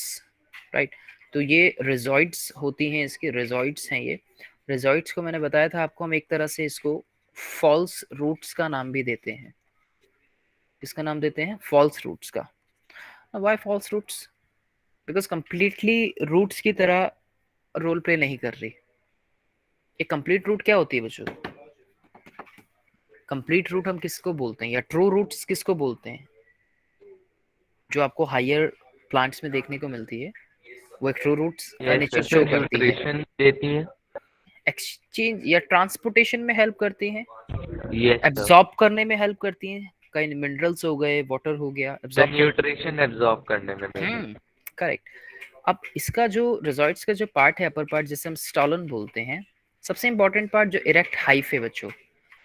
राइट। तो ये रिजॉइड्स होती हैं, इसके रिजॉइड्स हैं ये। रिजॉइड्स को मैंने बताया था आपको, हम एक तरह से इसको फॉल्स रूट्स का नाम भी देते हैं। किसका नाम देते हैं? फॉल्स रूट्स का। Why false roots? Because completely roots की तरह रोल प्ले नहीं कर रही। एक कंप्लीट रूट क्या होती है बच्चों? कंप्लीट रूट हम किसको बोलते हैं, या ट्रू रूट्स किसको बोलते हैं? जो आपको हायर प्लांट्स में देखने को मिलती है, वो एक ट्रू रूट्स का yes nature sir, show sir करती है। न्यूट्रिशन देती है। एक्सचेंज या ट्रांसपोर्टेशन में हेल्प करती हैं, यस सर। एब्जॉर्ब करने में हेल्प करती हैं, कई मिनरल्स हो गए, वाटर हो गया, द एब्जॉर्ब न्यूट्रिशन एब्जॉर्ब करने में मेनली। करेक्ट। अब इसका जो रिजॉइड्स का जो पार्ट है, अपर पार्ट जिसे हम स्टॉलन बोलते हैं, सबसे इंपॉर्टेंट पार्ट जो इरेक्ट हाइफे बच्चों,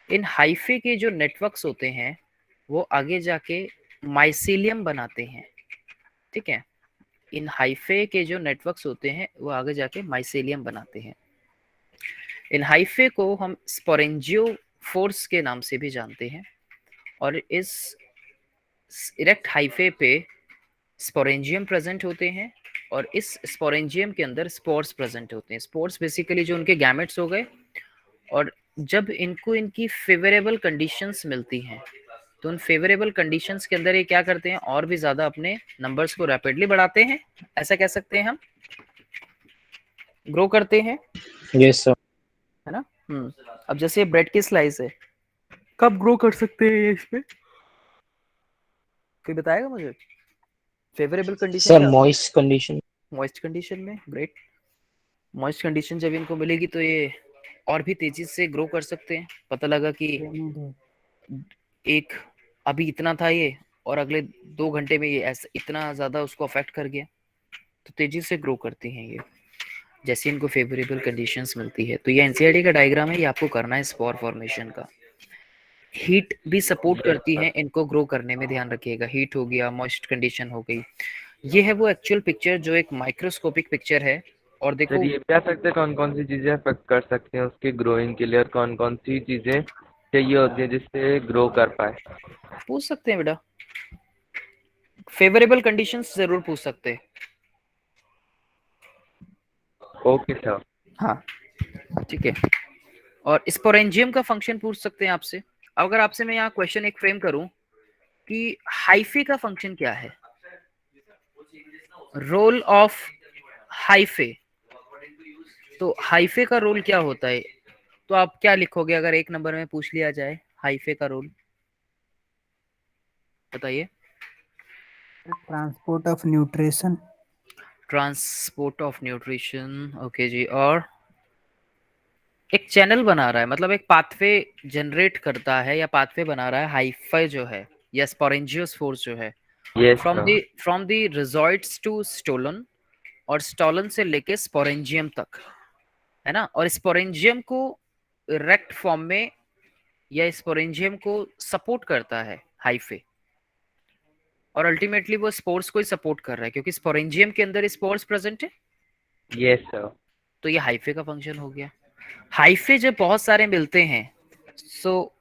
इन हाइफे के जो नेटवर्क्स होते हैं वो आगे जाके माइसीलियम बनाते हैं, ठीक है। इन हाइफे के जो नेटवर्क्स होते हैं वो आगे जाके माइसीलियम बनाते हैं। इन हाइफे को हम स्पोरेंजियो फोर्स के नाम से भी जानते हैं, और इस इरेक्ट हाइफे पे स्पोरेंजियम प्रेजेंट होते हैं, और इस स्पोरेंजियम के अंदर स्पोर्स प्रेजेंट होते हैं। स्पोर्स बेसिकली जो उनके गैमेट्स हो गए, और जब इनको इनकी फेवरेबल कंडीशंस मिलती हैं तो उन फेवरेबल कंडीशंस के अंदर ये क्या करते हैं, और भी ज्यादा अपने नंबर्स को रैपिडली बढ़ाते हैं, ऐसा कह सकते हैं हम, ग्रो करते हैं, यस सर। है ना। अब जैसे ब्रेड की स्लाइस है, कब ग्रो कर सकते हैं ये इसमें, कोई बताएगा मुझे? फेवरेबल कंडीशन सर क्या? Moist condition. मॉइस्ट कंडीशन में, ग्रेट। मॉइस्ट कंडीशन जब इनको मिलेगी तो ये और भी तेजी से ग्रो कर सकते हैं। पता लगा कि एक अभी इतना था ये, और अगले 2 घंटे में ये ऐसा इतना ज्यादा उसको अफेक्ट कर गया, तो तेजी से ग्रो करती हैं ये जैसे इनको फेवरेबल कंडीशंस मिलती है। तो ये एनसीईआरटी का डायग्राम है, ये आपको करना है स्पोर फॉर्मेशन का। हीट भी सपोर्ट करती है इनको ग्रो करने में, ध्यान रखिएगा। हीट हो गया, मॉइस्ट कंडीशन हो गई, ये है वो एक्चुअल पिक्चर जो एक माइक्रोस्कोपिक पिक्चर है। और देखो, सर ये बता सकते हैं कौन कौन सी चीजें अफेक्ट कर सकती हैं उसके ग्रोइंग के लिए, और कौन कौन सी चीजें चाहिए होती है जिससे ग्रो कर पाए? पूछ सकते हैं बेटा, फेवरेबल कंडीशंस जरूर पूछ सकते हैं। Okay sir. हाँ, ठीक है। और स्पोरेंजियम का फंक्शन पूछ सकते हैं आपसे। अगर आपसे मैं यहाँ क्वेश्चन एक फ्रेम करूं कि हाइफे का फंक्शन क्या है, रोल ऑफ हाइफे, तो हाइफे का रोल क्या होता है, तो आप क्या लिखोगे अगर 1 नंबर में पूछ लिया जाए हाइफे का रोल, बताइए। Transport of nutrition. Transport of nutrition, okay जी। और एक चैनल बना रहा है, मतलब एक पाथवे जनरेट करता है या पाथवे बना रहा है हाइफे जो है, या स्पोरेंजियस फोर्स जो है, yes from sir. The from the rhizoids to stolon, और स्टोलन से लेके स्पोरेंजियम तक, है ना। और स्पोरेंजियम को इरेक्ट फॉर्म में या स्पोरेंजियम को सपोर्ट करता है हाइफे, और अल्टीमेटली वो स्पोर्स को ही सपोर्ट कर रहा है क्योंकि स्पोरेंजियम के अंदर स्पोर्स प्रेजेंट है। Yes sir. तो ये हाइफे का फंक्शन हो गया। हाइफे जब बहुत सारे मिलते हैं, सो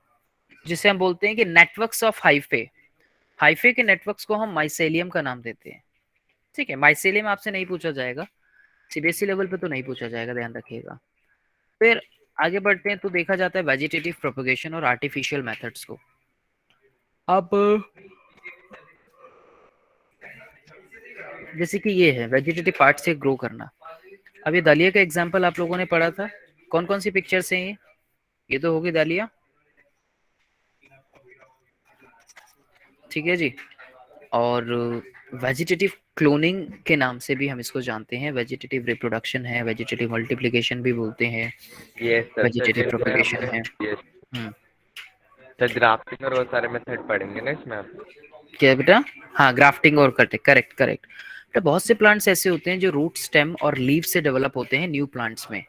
जिसे हम बोलते हैं कि नेटवर्क्स ऑफ हाइफे, हाइफे के नेटवर्क्स को हम माइसेलियम का नाम देते हैं, ठीक है। माइसेलियम आपसे नहीं पूछा जाएगा, सीबीएसई लेवल पे तो नहीं पूछा जाएगा, ध्यान रखिएगा। फिर आगे बढ़ते हैं तो देखा जाता है वेजिटेटिव प्रोपगेशन और आर्टिफिशियल मेथड्स को। अब जैसे कि ये है वेजिटेटिव पार्ट से ग्रो करना। अब ये दलिया का एग्जांपल आप लोगों ने पढ़ा था, कौन कौन सी पिक्चर्स हैं ये तो होगी दलिया, ठीक है जी। और वेजिटेटिव क्लोनिंग के नाम से भी हम इसको जानते हैं, वेजिटेटिव रिप्रोडक्शन है, वेजिटेटिव मल्टीप्लिकेशन भी बोलते हैं, यस सर। वेजिटेटिव प्रोपगेशन है। यस हम्म, सर, ग्राफ्टिंग और वो सारे मेथड पढ़ेंगे ना इसमें आप? क्या बेटा? हाँ, ग्राफ्टिंग और कटिंग, करेक्ट करेक्ट। तो बहुत से प्लांट्स ऐसे होते हैं जो रूट, स्टेम और लीव से डेवलप होते हैं न्यू प्लांट्स में,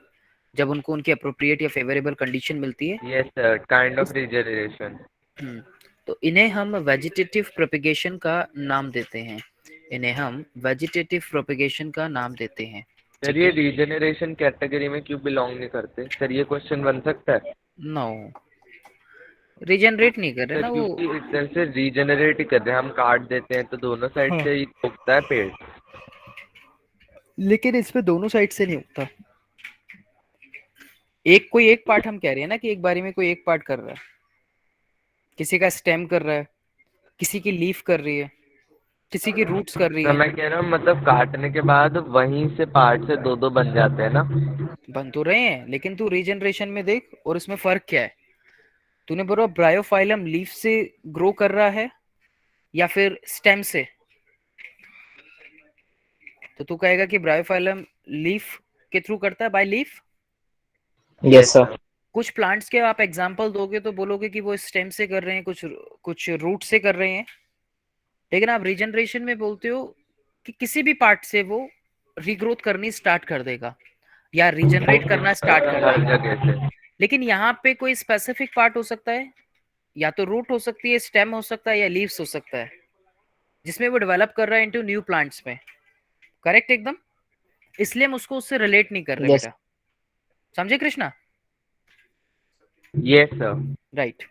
जब उनको उनकी अप्रोप्रिएट या फेवरेबल कंडीशन मिलती है। Yes sir, kind of regeneration. तो इन्हें हम वेजिटेटिव प्रोपगेशन का नाम देते हैं, इन्हें हम वेजिटेटिव प्रोपगेशन का नाम देते हैं, सर ठीक ये है। रीजनरेशन कैटेगरी में क्यों बिलोंग नहीं करते? सर ये क्वेश्चन बन सकता है? नो, रीजनरेट नहीं कर रहे सर ना वो। क्योंकि एक तरह से रीजनरेट ही कर रहे हैं, हम काट देते हैं तो दोनों साइड हाँ, से ही उगता है पेड़। लेकिन इसमें दोनों साइड से नहीं उगता, एक कोई एक पार्ट हम कह रहे हैं ना कि एक बारी में कोई एक पार्ट कर रहा है, किसी का स्टेम कर रहा है, किसी की लीफ कर रही है, किसी की रूट्स कर रही तो है। मैं कह रहा हूँ मतलब काटने के बाद वहीं से पार्ट से दो दो बन जाते हैं ना? बन तो रहे हैं, लेकिन तू रीजनरेशन में देख और इसमें फर्क क्या है। तूने बोला ब्रायोफाइलम लीफ से ग्रो कर रहा है या फिर स्टेम से, तो तू कहेगा कि ब्रायोफाइलम लीफ के थ्रू करता है, बाय लीफ। Yes sir. कुछ प्लांट्स के आप एग्जांपल दोगे तो बोलोगे कि वो स्टेम से कर रहे हैं, कुछ कुछ रूट से कर रहे हैं, लेकिन आप रीजनरेशन में बोलते हो कि किसी भी पार्ट से वो रीग्रोथ करनी स्टार्ट कर देगा या रीजनरेट करना स्टार्ट कर हर देगा। जगह से। लेकिन यहाँ पे कोई स्पेसिफिक पार्ट हो सकता है, या तो रूट हो सकती है, स्टेम हो सकता है, या लीव्स हो सकता है, जिसमें वो डेवलप कर रहा है इनटू न्यू प्लांट्स में। करेक्ट एकदम। इसलिए हम उसको उससे रिलेट नहीं कर रहे यस बेटा, समझे कृष्णा? Yes sir. राइट।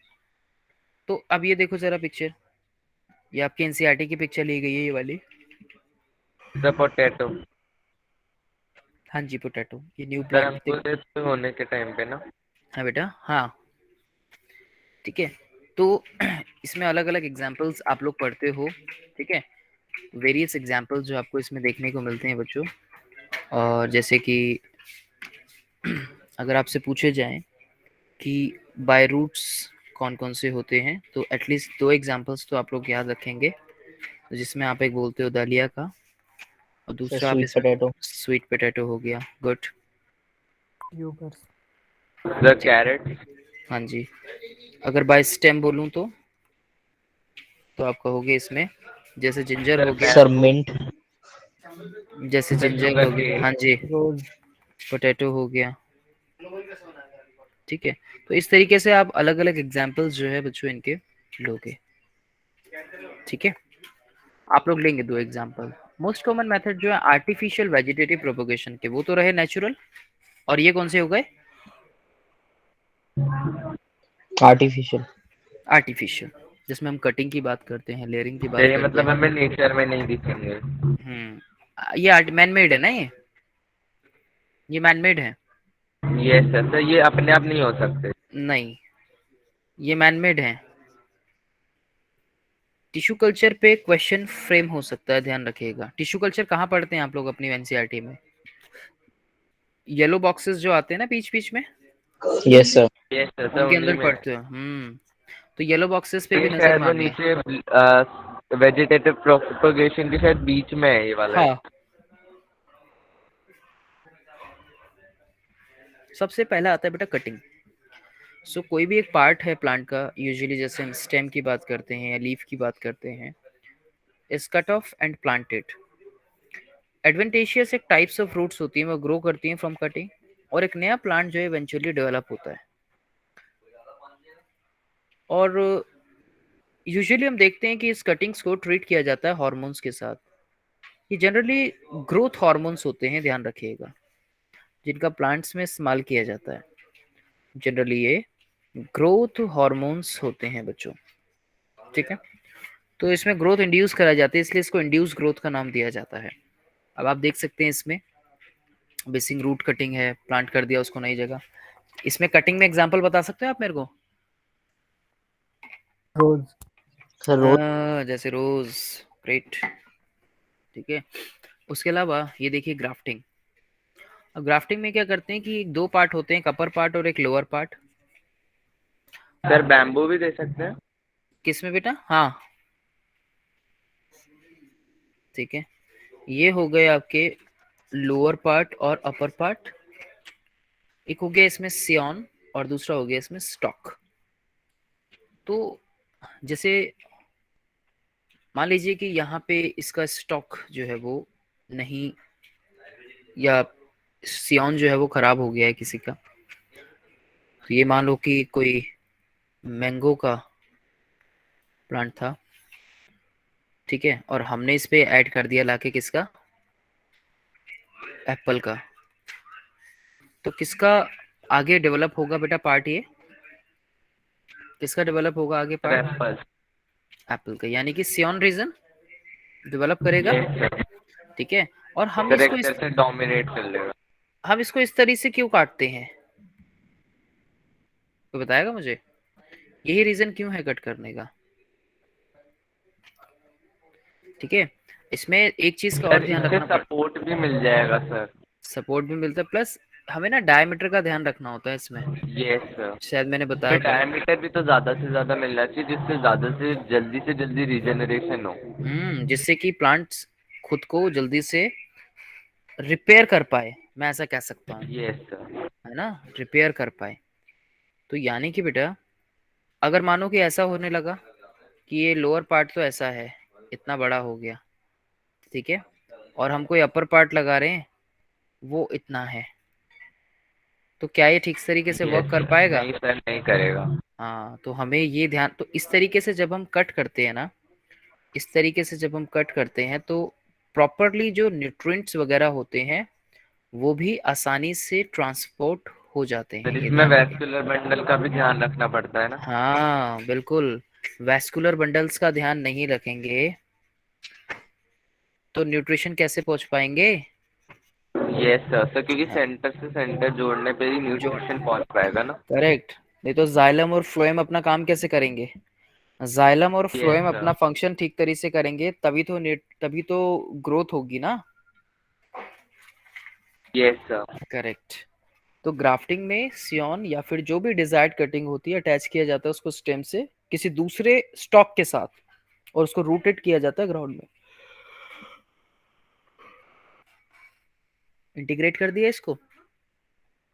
तो अब ये देखो जरा पिक्चर, ये आपके एनसीईआरटी की पिक्चर ली गई है, ये वाली। The potato. हाँ जी, पोटैटो, ये न्यू सर प्लांट। अंकुरित होने के टाइम पे ना। हाँ बेटा, हाँ ठीक है। तो इसमें अलग अलग एग्जाम्पल्स आप लोग पढ़ते हो, ठीक है, वेरियस एग्जाम्पल्स जो आपको इसमें देखने को मिलते हैं बच्चों। और जैसे कि अगर आपसे पूछे जाएं कि बाय रूट्स कौन कौन से होते हैं, तो एटलीस्ट दो एग्जाम्पल्स तो आप लोग याद रखेंगे, जिसमें आप एक बोलते हो दलिया का, और सर, दूसरा आप स्वीट इसमें पोटैटो। स्वीट पोटैटो हो गया। गुड। यूकर्स। The carrot. हाँ जी। अगर बाय स्टेम बोलूं तो आप कहोगे इसमें जैसे जिंजर हो गया, सर, मिंट। जैसे सर जिंजर शुगर हो गया, केन। हाँ जी, रोज। पोटैटो हो गया, ठीक है। तो इस तरीके से आप अलग अलग एग्जाम्पल्स जो है बच्चों इनके लोगे, ठीक है। आप लोग लेंगे दो एग्जाम्पल। मोस्ट कॉमन मेथड जो है आर्टिफिशियल वेजिटेटिव प्रोपोगेशन के, वो तो रहे नेचुरल, और ये कौन से हो गए? आर्टिफिशियल। आर्टिफिशियल, जिसमें हम कटिंग की बात करते हैं, लेयरिंग की बात ये करते मतलब हैं। हमें नेचर में नहीं दिखेंगे। ये मैन मेड है ना, ये मैन मेड है। Yes sir. सर ये अपने आप नहीं हो सकते। नहीं, ये मैन मेड है। टिश्यू कल्चर पे क्वेश्चन फ्रेम हो सकता है, ध्यान रखिएगा। टिश्यू कल्चर कहाँ पढ़ते हैं आप लोग अपनी एनसीईआरटी में? येलो बॉक्सेस जो आते हैं ना बीच बीच में, yes sir. Yes sir. Sir उनके उन्हीं अंदर में है। पढ़ते हो। तो येलो बॉक्सेस पे ये भी नजर शायद वो मारनी है। नीचे वेजिटेटिव प्रोपगेशन के शायद बीच में है ये वाला। हाँ, सबसे पहला आता है बेटा कटिंग। सो कोई भी एक पार्ट है प्लांट का, यूजुअली जैसे हम स्टेम की बात करते हैं या लीफ की बात करते हैं, is cut off and planted. Adventitious एक टाइप्स ऑफ रूट्स होती हैं, वो ग्रो करती हैं फ्रॉम कटिंग, और एक नया प्लांट जो है इवेंचुअली डेवलप होता है। और यूजुअली हम देखते हैं कि इस कटिंग्स को ट्रीट किया जाता है हार्मोन्स के साथ। ये जनरली ग्रोथ हार्मोन्स होते हैं, ध्यान रखिएगा, जिनका प्लांट्स में इस्तेमाल किया जाता है। जनरली ये ग्रोथ हार्मोन्स होते हैं बच्चों, ठीक है। तो इसमें ग्रोथ इंड्यूस करा जाता है, इसलिए इसको इंड्यूस ग्रोथ का नाम दिया जाता है। अब आप देख सकते हैं इसमें बेसिक रूट कटिंग है, प्लांट कर दिया उसको नई जगह। इसमें कटिंग में एग्जांपल बता सकते हो आप मेरे को? रोज। सर, रोज। जैसे रोज। ग्रेट, ठीक है। उसके अलावा ये देखिए ग्राफ्टिंग। अब ग्राफ्टिंग में क्या करते हैं कि दो पार्ट होते हैं, एक अपर पार्ट और एक लोअर पार्ट। सर बैम्बू भी दे सकते हैं। किसमें बेटा? हाँ, ठीक है। ये हो गए आपके लोअर पार्ट और अपर पार्ट। एक हो गया इसमें सियॉन, और दूसरा हो गया इसमें स्टॉक। तो जैसे मान लीजिए कि यहाँ पे इसका स्टॉक जो है वो नहीं, या सियॉन जो है वो खराब हो गया है किसी का, तो ये मान लो कि कोई मैंगो का प्लांट था, ठीक है, और हमने इस पे ऐड कर दिया लाके किसका? एप्पल का। तो किसका आगे डेवलप होगा बेटा पार्ट? ये किसका डेवलप होगा आगे पार्ट? एप्पल। एप्पल का, यानी कि सियॉन रीजन डेवलप करेगा, यस सर। ठीक है। और सर एक तरह से डोमिनेट कर लेगा। हम इसको इस तरीके से क्यों काटते हैं, तो बताएगा मुझे? यही रीजन क्यों है कट करने का, ठीक है। इसमें एक चीज का और सर ध्यान इससे रखना पड़ता सपोर्ट भी मिल जाएगा सर। है, सपोर्ट भी मिलता है, प्लस हमें ना डायमीटर का ध्यान रखना होता है इसमें, यस सर। शायद मैंने बताया फिर था। डायमीटर भी तो ज्यादा से ज्यादा मिलना चाहिए जिससे ज्यादा से जल्दी रीजनरेशन हो। जिससे कि प्लांट्स खुद को जल्दी से रिपेयर कर पाए, मैं ऐसा कह सकता हूँ। Yes sir. है ना, रिपेयर कर पाए। तो यानी कि बेटा अगर मानो कि ऐसा होने लगा कि ये लोअर पार्ट तो ऐसा है, इतना बड़ा हो गया, ठीक है, और हम कोई अपर पार्ट लगा रहे हैं वो इतना है, तो क्या ये ठीक तरीके से वर्क यस कर सर, पाएगा? नहीं सर, नहीं करेगा। हाँ, तो हमें ये ध्यान, तो इस तरीके से जब हम कट करते हैं ना, इस तरीके से जब हम कट करते हैं तो प्रॉपरली जो न्यूट्रिएंट्स वगैरह होते हैं वो भी आसानी से ट्रांसपोर्ट हो जाते हैं, सर ये इसमें ध्यान रखें। वैस्कुलर बंडल का भी ध्यान रखना पड़ता है ना। हाँ बिल्कुल, वैस्कुलर बंडल्स का ध्यान नहीं रखेंगे तो न्यूट्रिशन कैसे पहुंच पाएंगे? यस सर, सर क्योंकि हाँ, सेंटर से सेंटर जोड़ने पे ही जो न्यूट्रिशन पहुंच पाएगा ना। करेक्ट, नहीं तो जाइलम और फ्लोएम अपना काम कैसे करेंगे? जाइलम और यस फ्लोएम सर। अपना फंक्शन ठीक तरीके से करेंगे तभी तो ग्रोथ होगी ना। Yes sir. करेक्ट। तो ग्राफ्टिंग में सियॉन या फिर जो भी डिजायर्ड कटिंग होती है अटैच किया जाता है उसको स्टेम से किसी दूसरे स्टॉक के साथ, और उसको रूटेड किया जाता है ग्राउंड में, इंटीग्रेट कर दिया इसको,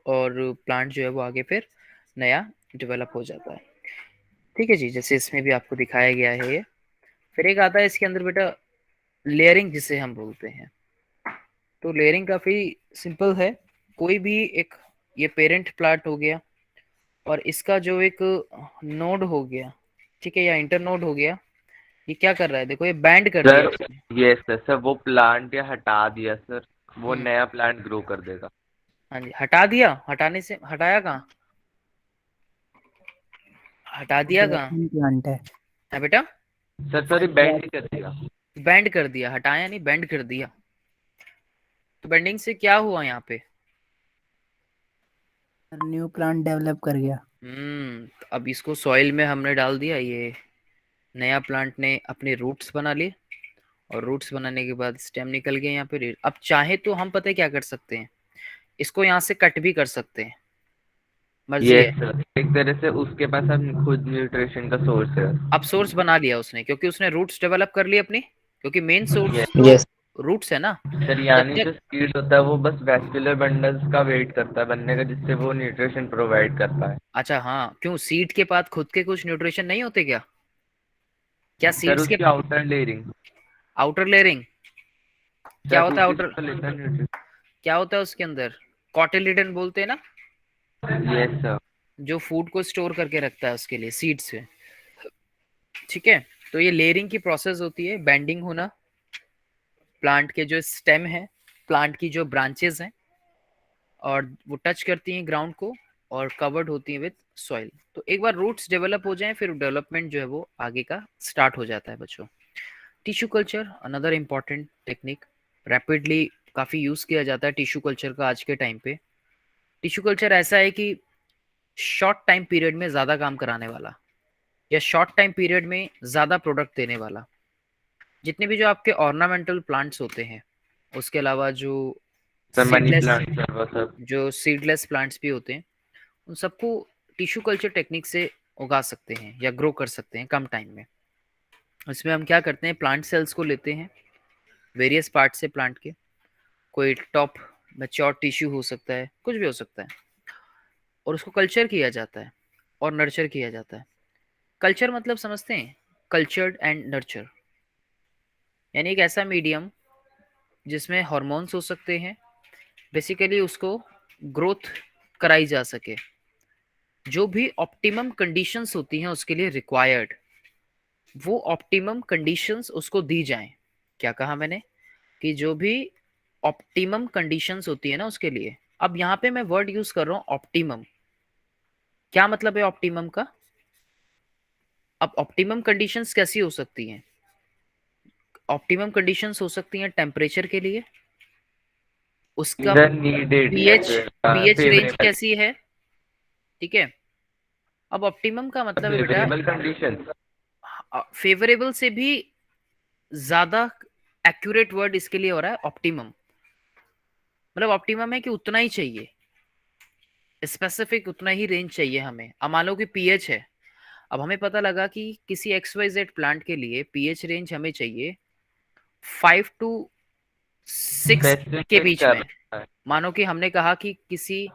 और प्लांट जो है वो आगे फिर नया डेवलप हो जाता है। ठीक है जी, जैसे इसमें भी आपको दिखाया गया है ये। फिर एक आता है इसके अंदर बेटा लेयरिंग, जिसे हम बोलते हैं। तो लेयरिंग काफी सिंपल है। कोई भी एक, ये पेरेंट प्लांट हो गया और इसका जो एक नोड हो गया, ठीक है, या इंटर नोड हो गया, ये क्या कर रहा है, देखो ये बैंड कर दिया सर उसने। यस सर, सर वो प्लांट या हटा दिया सर, वो हम्म, नया प्लांट ग्रो कर देगा। हाँ जी, हटा दिया, हटाने से हटाया कहाँ, हटा दिया कहाँ ग्राफ्टिंग प्लांट है। है बेटा? सर सॉरी, बैंड ही कर दिया। बैंड कर दिया, हटाया नहीं, बैंड कर दिया। तो बेंडिंग से क्या हुआ यहाँ पे? न्यू प्लांट डेवलप कर गया। तो अब इसको सॉइल में हमने डाल दिया, ये नया प्लांट ने अपने रूट्स बना लिए, और रूट्स बनाने के बाद स्टेम निकल गया यहाँ पे। अब चाहे तो हम पता है क्या कर सकते हैं, इसको यहाँ से कट भी कर सकते हैं, मर्जी यस है। सर, एक तरह से उसके पास अब खुद न्यूट्रिशन का सोर्स है। अब सोर्स बना लिया उसने, क्योंकि उसने रूट्स डेवलप कर ली अपनी, क्योंकि मेन सोर्स यस तो यस रूट्स है ना। सर, जब यानी तक, जो सीड होता है वो बस वैस्कुलर बंडल्स का वेट करता है बनने का, जिससे वो न्यूट्रिशन प्रोवाइड करता है। अच्छा हाँ, क्यों सीड के पास खुद के कुछ न्यूट्रिशन नहीं होते क्या? क्या सर सीड्स के उसकी आउटर लेयरिंग, आउटर लेयरिंग, क्या सर होता है उसी आउटर, से लेता है न्यूट्रिशन। क्या होता है उसके अंदर? कॉटिलिडन बोलते हैं ना, यस सर। जो फूड को स्टोर करके रखता है उसके लिए, सीड्स से। ठीक है, तो ये लेयरिंग की प्रोसेस होती है, बैंडिंग होना, प्लांट के जो स्टेम है, प्लांट की जो ब्रांचेस हैं, और वो टच करती हैं ग्राउंड को और कवर्ड होती हैं विद सॉइल। तो एक बार रूट्स डेवलप हो जाएं फिर डेवलपमेंट जो है वो आगे का स्टार्ट हो जाता है बच्चों। Tissue culture another important technique, rapidly काफ़ी यूज़ किया जाता है टिश्यू कल्चर का आज के टाइम पे। टिश्यू कल्चर ऐसा है कि शॉर्ट टाइम पीरियड में ज़्यादा काम कराने वाला, या शॉर्ट टाइम पीरियड में ज़्यादा प्रोडक्ट देने वाला। जितने भी जो आपके ऑर्नामेंटल प्लांट्स होते हैं, उसके अलावा जो sir money seedless, plant sir वो सब। जो सीडलेस प्लांट्स भी होते हैं, उन सबको टिश्यू कल्चर टेक्निक से उगा सकते हैं या ग्रो कर सकते हैं कम टाइम में। इसमें हम क्या करते हैं, प्लांट सेल्स को लेते हैं, वेरियस पार्ट से प्लांट के, कोई टॉप मैच्योर टिश्यू हो सकता है, कुछ भी हो सकता है, और उसको कल्चर किया जाता है और नर्चर किया जाता है। कल्चर मतलब समझते हैं, कल्चर्ड एंड नर्चर, यानी एक ऐसा मीडियम जिसमें हार्मोन्स हो सकते हैं, बेसिकली उसको ग्रोथ कराई जा सके, जो भी ऑप्टिमम कंडीशंस होती हैं उसके लिए रिक्वायर्ड, वो ऑप्टिमम कंडीशंस उसको दी जाएं। क्या कहा मैंने? कि जो भी ऑप्टिमम कंडीशंस होती है ना उसके लिए। अब यहाँ पे मैं वर्ड यूज कर रहा हूँ ऑप्टिमम, क्या मतलब है ऑप्टिमम का? अब ऑप्टिमम कंडीशंस कैसी हो सकती हैं? ऑप्टिमम कंडीशंस हो सकती हैं टेम्परेचर के लिए, उसका इधर नीडेड या पीएच, फिर पीएच रेंज फेवरेबल। कैसी है, ठीक है। अब ऑप्टिमम का मतलब है बेटा, फेवरेबल कंडीशन। फेवरेबल से भी ज्यादा एक्यूरेट वर्ड इसके लिए हो रहा है ऑप्टिमम। मतलब ऑप्टिमम है कि उतना ही चाहिए, स्पेसिफिक उतना ही रेंज चाहिए हमें। अब मान लो कि पीएच है, अब हमें पता लगा कि किसी XYZ प्लांट के लिए पीएच रेंज हमें चाहिए 5 to 6 के स्पेसिफिक बीच कर में। रहा है। मानो कि हमने कहा कि किसी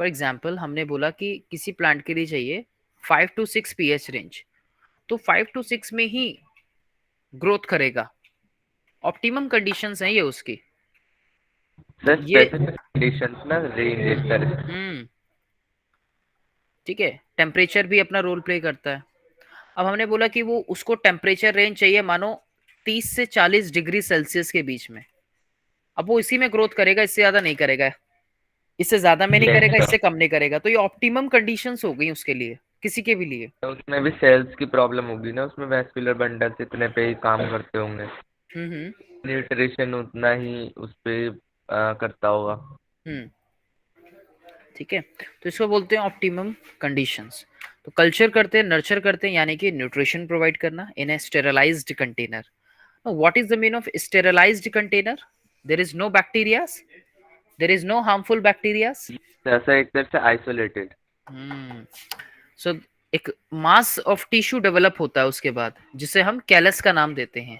फॉर एग्जाम्पल हमने बोला कि किसी प्लांट के लिए चाहिए 5 to 6 pH रेंज, तो 5 to 6 में ही ग्रोथ करेगा, ऑप्टिमम कंडीशंस हैं ये उसकी। सर ये स्पेसिफिक कंडीशंस ना रेंज इस तरह। ठीक है, टेम्परेचर भी अपना रोल प्ले करता है। अब हमने बोला कि वो उसको टेम्परेचर रेंज चाहिए मानो 30 से 40 डिग्री सेल्सियस के बीच में, अब वो इसी में ग्रोथ करेगा, इससे ज्यादा नहीं करेगा, इससे ज्यादा में नहीं करेगा, इससे कम नहीं करेगा, तो ये ऑप्टिमम कंडीशंस हो गई उसके लिए, किसी के भी लिए। तो उसमें भी सेल्स की प्रॉब्लम होगी ना, उसमें वैस्कुलर बंडल्स इतने पे ही काम करते होंगे, हम्म न्यूट्रिशन उतना ही उस पे करता होगा। हम्म ठीक है, तो इसको बोलते हैं ऑप्टिमम कंडीशंस। तो कल्चर करते हैं, नर्चर करते हैं, यानी कि न्यूट्रिशन प्रोवाइड करना in a sterilised container. What is the mean of sterilised container? There is no bacterias, there is no harmful bacterias. ऐसा एक तरह से आइसोलेटेड। सो एक मास ऑफ टिश्यू डेवलप होता है उसके बाद, जिसे हम कैलस का नाम देते हैं।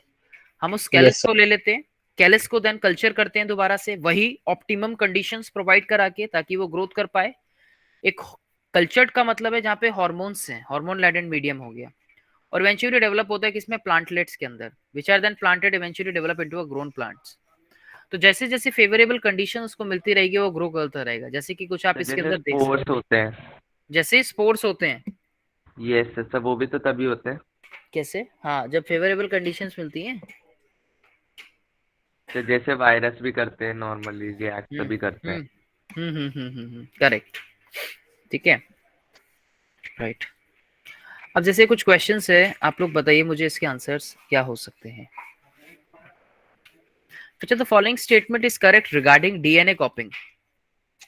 हम उस कैलस Yes, को ले लेते हैं, कैलस को देन कल्चर करते हैं दोबारा से, वही ऑप्टिमम कंडीशंस प्रोवाइड करा के, ताकि वो ग्रोथ कर पाए। एक कल्चर्ड का मतलब है जहाँ पे हॉर्मोन्स हैं, हार्मोन लैडेंड मीडियम हो गया, और इवेंचुअली डेवलप होता है किसमें? प्लांटलेट्स के अंदर, which are then planted eventually develop into a grown plants. तो जैसे जैसे फेवरेबल कंडीशन उसको मिलती रहेगी वो ग्रो करता रहेगा। जैसे कि कुछ आप इसके जैसे अंदर देख स्पोर्स सकते हैं, होते हैं। जैसे स्पोर्ट्स होते हैं। ये सर वो भी तो तभी होते हैं। कैसे? हाँ, जब फेवरेबल कंडीशंस मिलती हैं। तो जैसे वायरस भी करते हैं नॉर्मली, रिएक्ट हम्म भी करते हैं। करेक्ट, ठीक है, राइट। अब जैसे कुछ क्वेश्चंस है, आप लोग बताइए मुझे इसके आंसर्स क्या हो सकते हैं। अच्छा, the following statement is correct regarding DNA कॉपिंग।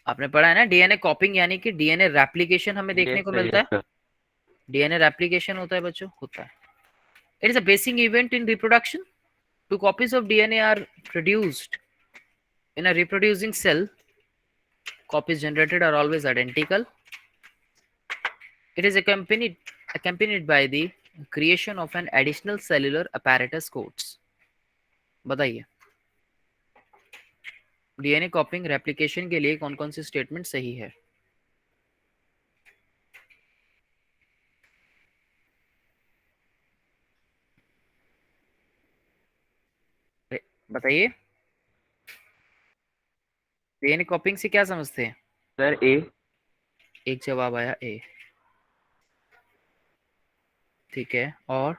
आपने पढ़ा है ना, डीएनए कॉपिंग यानी कि डीएनए रेप्लिकेशन हमें देखने को मिलता है। डीएनए रेप्लिकेशन होता है बच्चों, होता है। It is a basic event in reproduction. Two copies of DNA are produced in a reproducing cell. Copies generated are always identical. It is accompanied by the creation of an additional cellular apparatus codes. बताइए, DNA कॉपिंग replication के लिए कौन कौन सी statement सही है? बताइए, DNA कॉपिंग से क्या समझते हैं? सर ए। एक जवाब आया ए, ठीक है। और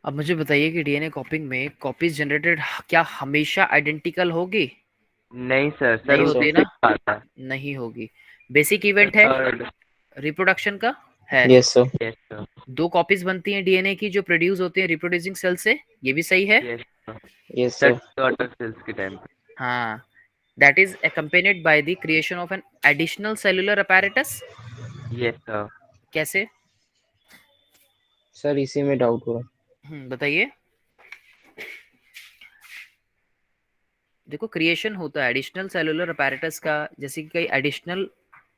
अब मुझे बताइए कि डीएनए कॉपिंग में कॉपीज जनरेटेड क्या हमेशा आइडेंटिकल होगी? नहीं सर, सर नहीं होती उससे ना, आता है। नहीं होगी। बेसिक इवेंट है थर्ड। रिप्रोडक्शन का, है। yes, sir. Yes sir. दो कॉपीज बनती हैं डीएनए की जो प्रोड्यूस होती हैं रिप्रोड्यूसिंग सेल से, ये भी सही है। Yes sir. Yes, sir sir. Daughter cells के टाइम पे। हाँ, that is accompanied by the creation of an additional cellular apparatus। Yes sir. कैसे? सर इसी में डाउट हुआ। बताइए। देखो, क्रिएशन होता है एडिशनल सेलुलर अपैरेटस का, जैसे कि कई एडिशनल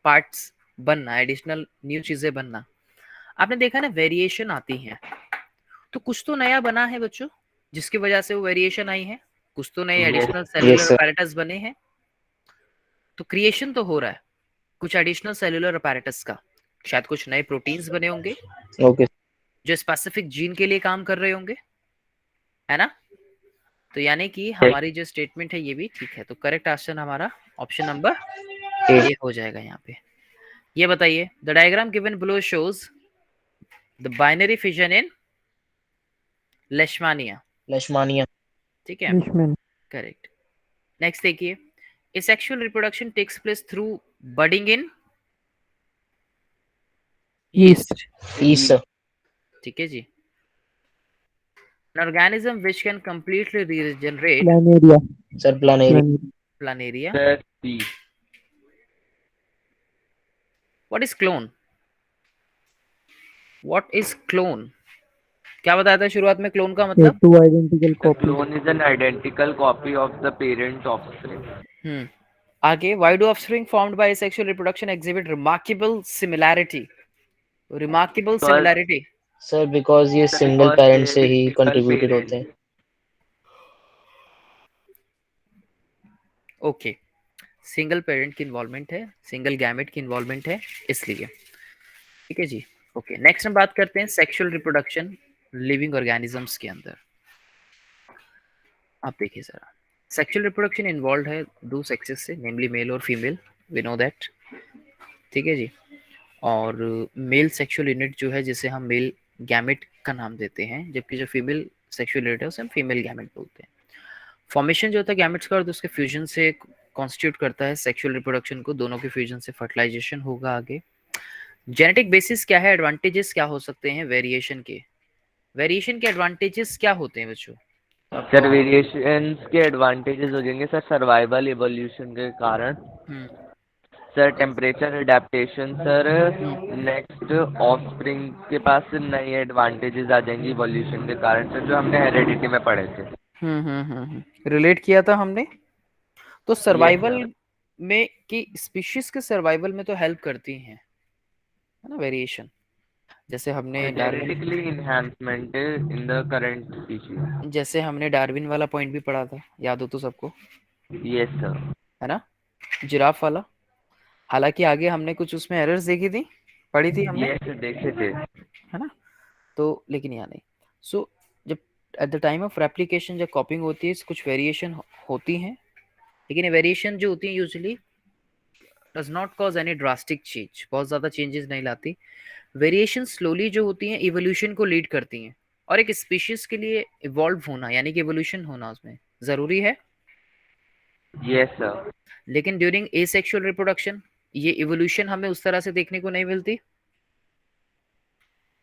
पार्ट्स बनना, एडिशनल न्यू चीजें बनना। आपने देखा ना, वेरिएशन आती है, तो कुछ तो नया बना है बच्चों, जिसकी वजह से वो वेरिएशन आई है। कुछ तो नए additional Yes, cellular sir. Apparatus बने हैं, तो क्रिएशन तो हो रहा है कुछ एडिशनल सेलुलर अपैरेटस का। शायद कुछ नए प्रोटीन्स बने होंगे Okay. जो स्पेसिफिक जीन के लिए काम कर रहे होंगे, है ना? तो यानी कि हमारी जो स्टेटमेंट है ये भी ठीक है। तो करेक्ट आंसर हमारा ऑप्शन नंबर ए हो जाएगा यहाँ पे। ये बताइए, the diagram given below shows the binary fission in leishmania. लक्ष्मानिया। ठीक है, Leishman. करेक्ट। नेक्स्ट देखिए, asexual reproduction takes place through budding in Yeast. East, sir. ठीक है जी। An organism which can completely regenerate Planaria. Sir, Planary. Planaria. planaria. Sir C. What is clone? What is clone? क्या बताया था शुरुआत में clone का मतलब? Two identical The copies. clone is an identical copy of the parent offspring. आगे, why do offspring formed by asexual reproduction exhibit remarkable similarity? Remarkable similarity. Sir, because ये single parent से ही कंट्रीब्यूटेड होते हैं। Okay, single parent की involvement है, single gamete की involvement है, इसलिए। ठीक है जी। ओके, नेक्स्ट हम बात करते हैं सेक्सुअल रिप्रोडक्शन लिविंग ऑर्गेनिजम्स के अंदर। आप देखिए जरा, सेक्सुअल रिप्रोडक्शन इन्वॉल्व है दो सेक्सेस से, नेमली मेल और फीमेल, वी नो दैट। ठीक है जी। और मेल सेक्सुअल यूनिट जो है, जिसे हम मेल गैमेट का नाम देते हैं, जबकि जो फीमेल सेक्सुअल यूनिट है उसे हम फीमेल गैमेट बोलते हैं। फॉर्मेशन जो होता है गैमेट्स का, और उसके फ्यूजन से कॉन्स्टिट्यूट करता है सेक्सुअल रिप्रोडक्शन को, दोनों के फ्यूजन से फर्टिलाइजेशन होगा आगे। जेनेटिक बेसिस क्या है, एडवांटेजेस क्या हो सकते हैं वेरिएशन के? वेरिएशन के एडवांटेजेस क्या होते हैं बच्चों? सर वेरिएशंस के एडवांटेजेस हो जाएंगे सर सर्वाइवल इवोल्यूशन के कारण। हम्म सर टेम्परेचर अडेप्टेशन सर। हम्म नेक्स्ट ऑफस्प्रिंग के पास नई एडवांटेजेस आ जाएंगी इवोल्यूशन के कारण सर, जो हमने हेरेडिटी में पढ़े थे। रिलेट किया था हमने। तो यस सर्वाइवल सर। में की स्पीशीज के सर्वाइवल में तो हेल्प करती हैं, है ना, वेरिएशन। जैसे हमने Darwin, genetically enhancement in the current species. जैसे हमने डार्विन वाला पॉइंट भी पढ़ा था, याद हो तो सबको, यस सर। है ना, जिराफ वाला। हालांकि आगे हमने कुछ उसमें एरर्स देखी थी, पढ़ी थी हमने, यस देखे थे। है ना। तो लेकिन यहाँ नहीं। सो जब at the time of replication जब कॉपिंग होती है, कुछ वेरिएशन होती हैं, लेकिन ये वेरिएशन जो होती है usually does not cause any drastic change, बहुत ज़्यादा चेंजेस नहीं लाती। वेरिएशन स्लोली जो होती हैं इवोल्यूशन को लीड करती हैं, और एक स्पीशीज के लिए इवॉल्व होना यानी कि इवोल्यूशन होना उसमें ज़रूरी है। Yes sir. लेकिन ड्यूरिंग एसेक्सुअल रिप्रोडक्शन ये इवोल्यूशन हमें उस तरह से देखने को नहीं मिलती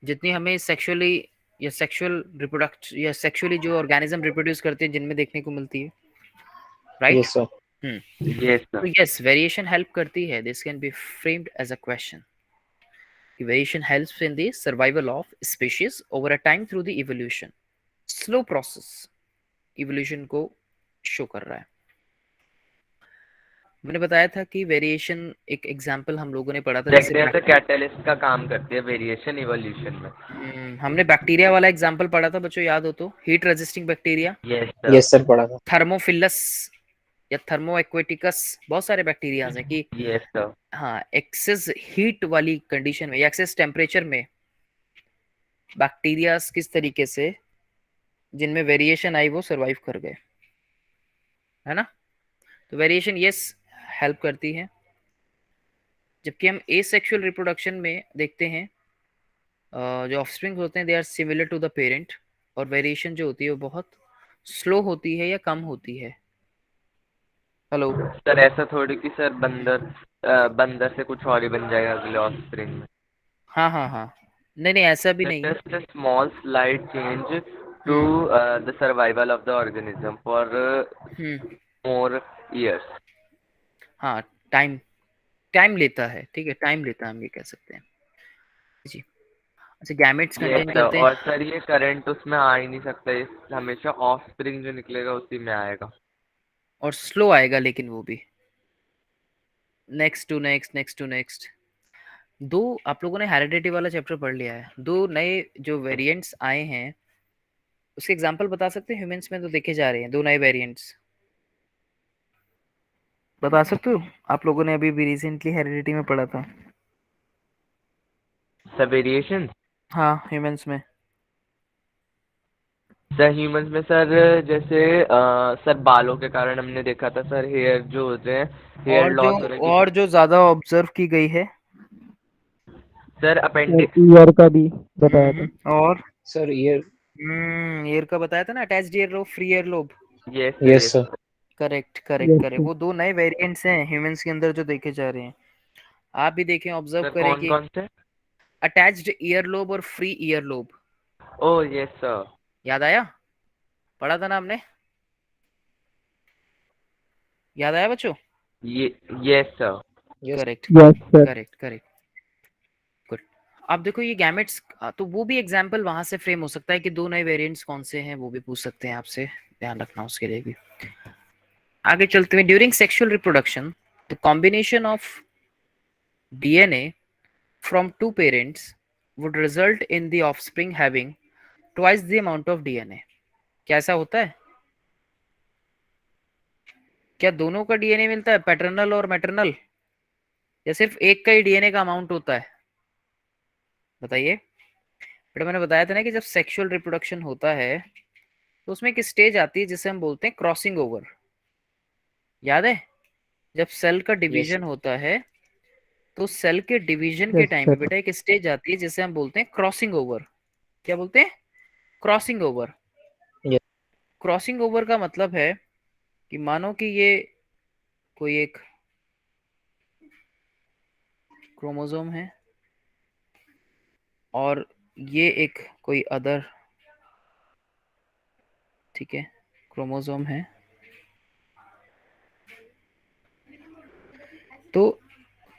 जितनी हमें सेक्सुअली या सेक्सुअल रिप्रोडक्ट या सेक्सुअली जो ऑर्गेनिज्म रिप्रोड्यूस करते हैं जिनमें देखने को मिलती है, राइट। Yes sir. यस तो सर। यस, वेरिएशन हेल्प करती है। This can be framed as a question. Variation helps in the survival of species over a time through the evolution. Slow process evolution को show कर रहा है। मैंने बताया था कि वेरिएशन एक एग्जांपल हम लोगों ने पढ़ा था, जैसे बैक्टीरिया तो कैटलिस्ट का काम करती है वेरिएशन इवोल्यूशन में। हमने बैक्टीरिया वाला एग्जांपल पढ़ा था बच्चों, याद हो तो, heat resisting bacteria, yes sir. Yes sir पढ़ा था। थर्मोफिलस या थर्मो एक्वेटिकस, बहुत सारे बैक्टीरियाज हैं कि यस सर। हाँ, एक्सेस हीट वाली कंडीशन में या एक्सेस टेम्परेचर में बैक्टीरियाज किस तरीके से, जिनमें वेरिएशन आई, वो सरवाइव कर गए, है ना। तो वेरिएशन यस हेल्प करती है। जबकि हम एसेक्सुअल रिप्रोडक्शन में देखते हैं जो ऑफस्प्रिंग होते हैं they are similar to the parent, और वेरिएशन जो होती है वो बहुत स्लो होती है या कम होती है। हेलो। सर ऐसा थोड़ी कि सर बंदर से कुछ और ही बन जाएगा अगले ऑफस्प्रिंग में। हाँ हाँ हाँ, नहीं नहीं ऐसा भी नहीं है। Just a small slide change to hmm the survival of the organism for hmm more years. हाँ, टाइम टाइम लेता है, ठीक है, टाइम लेता है, हम ये कह सकते हैं जी। अच्छा, गैमेट्स यस कंटेन सर। करते और हैं, सर ये करंट उसमें आ ही नहीं सकता, ये हमेशा ऑफस्प्रिंग जो निकलेगा उसी में आएगा। और स्लो आएगा, लेकिन वो भी next to next next to next. दो, आप लोगों ने हेरिडिटी वाला चैप्टर पढ़ लिया है, दो नए जो वेरिएंट्स आए हैं उसके एग्जांपल बता सकते हैं? ह्यूमंस में तो देखे जा रहे हैं दो नए वेरिएंट्स, बता सकते हो? आप लोगों ने अभी भी रिसेंटली हेरिडिटी में पढ़ा था। सर वेरिएशन हाँ, ह्यूमंस में। सर ह्यूमंस में सर जैसे सर बालों के कारण हमने देखा था सर, हेयर जो होते हैं, हेयर और जो लॉस होने की। और जो ज्यादा ऑब्जर्व की गई है, सर और अपेंडिक्स। ईयर का भी बताया था। और सर ये। ईयर का बताया था ना, attached ear lobe, free ear lobe. Yes sir yes yes sir. Sir. Correct correct yes correct, sir. वो दो नए वेरिएंट्स हैं ह्यूमंस के अंदर जो देखे जा रहे हैं। आप भी देखें, ऑब्जर्व सर करें कौन कि कौन से? अटैच्ड ईयर लोब और free ear lobe. Oh yes sir. याद आया? पढ़ा था ना हमने, याद आया बच्चों? ये yes sir. Yes. Correct yes correct sir. Correct correct, good. अब देखो ये गैमेट्स, तो वो भी एग्जाम्पल वहां से फ्रेम हो सकता है कि दो नए वेरिएंट्स कौन से हैं, वो भी पूछ सकते हैं आपसे, ध्यान रखना उसके लिए भी। आगे चलते हुए, during sexual reproduction the combination of DNA from two parents would result in the offspring having twice the amount of DNA. क्या ऐसा होता है? क्या दोनों का डीएनए मिलता है, पैटर्नल और मैटरनल, या सिर्फ एक का ही डीएनए का अमाउंट होता है? बताइए बेटा। मैंने बताया था ना कि जब सेक्सुअल रिप्रोडक्शन होता है तो उसमें एक स्टेज आती है जिसे हम बोलते हैं क्रॉसिंग ओवर। याद है? जब सेल का यस डिवीजन होता है तो सेल के डिवीजन के यस टाइम पे सर। बेटा एक स्टेज आती है जिसे हम बोलते हैं क्रॉसिंग ओवर। क्या बोलते हैं? Crossing over. Yes crossing over का मतलब है कि मानो कि ये कोई एक क्रोमोसोम है और ये एक कोई अदर, ठीक है, क्रोमोसोम है। तो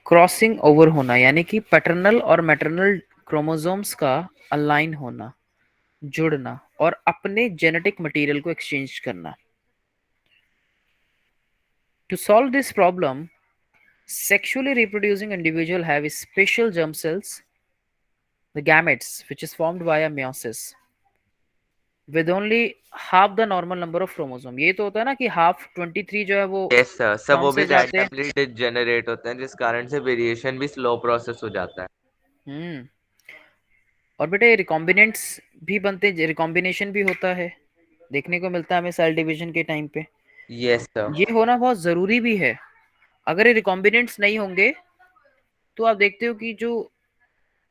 क्रॉसिंग ओवर होना यानी कि पैटर्नल और मैटरनल क्रोमोसोम्स का अलाइन होना, जुड़ना और अपने जेनेटिक मटेरियल को एक्सचेंज करना। To solve this problem, sexually reproducing individual have special germ cells, the gametes, which is formed via meiosis, with only half the normal number of chromosome। ये तो होता है ना कि हाफ 23 जो है वो यस सर, सब कौन वो भी से जाते हैं? रैंडमली जनरेट होते हैं, जिस कारण से वेरिएशन भी स्लो प्रोसेस हो जाता है। हम्म। और बेटा ये रिकॉम्बिनेंट्स भी बनते हैं, रिकॉम्बिनेशन भी होता है, देखने को मिलता है हमें सेल डिवीजन के टाइम पे। Yes sir. ये होना बहुत जरूरी भी है। अगर ये रिकॉम्बिनेंट्स नहीं होंगे तो आप देखते हो कि जो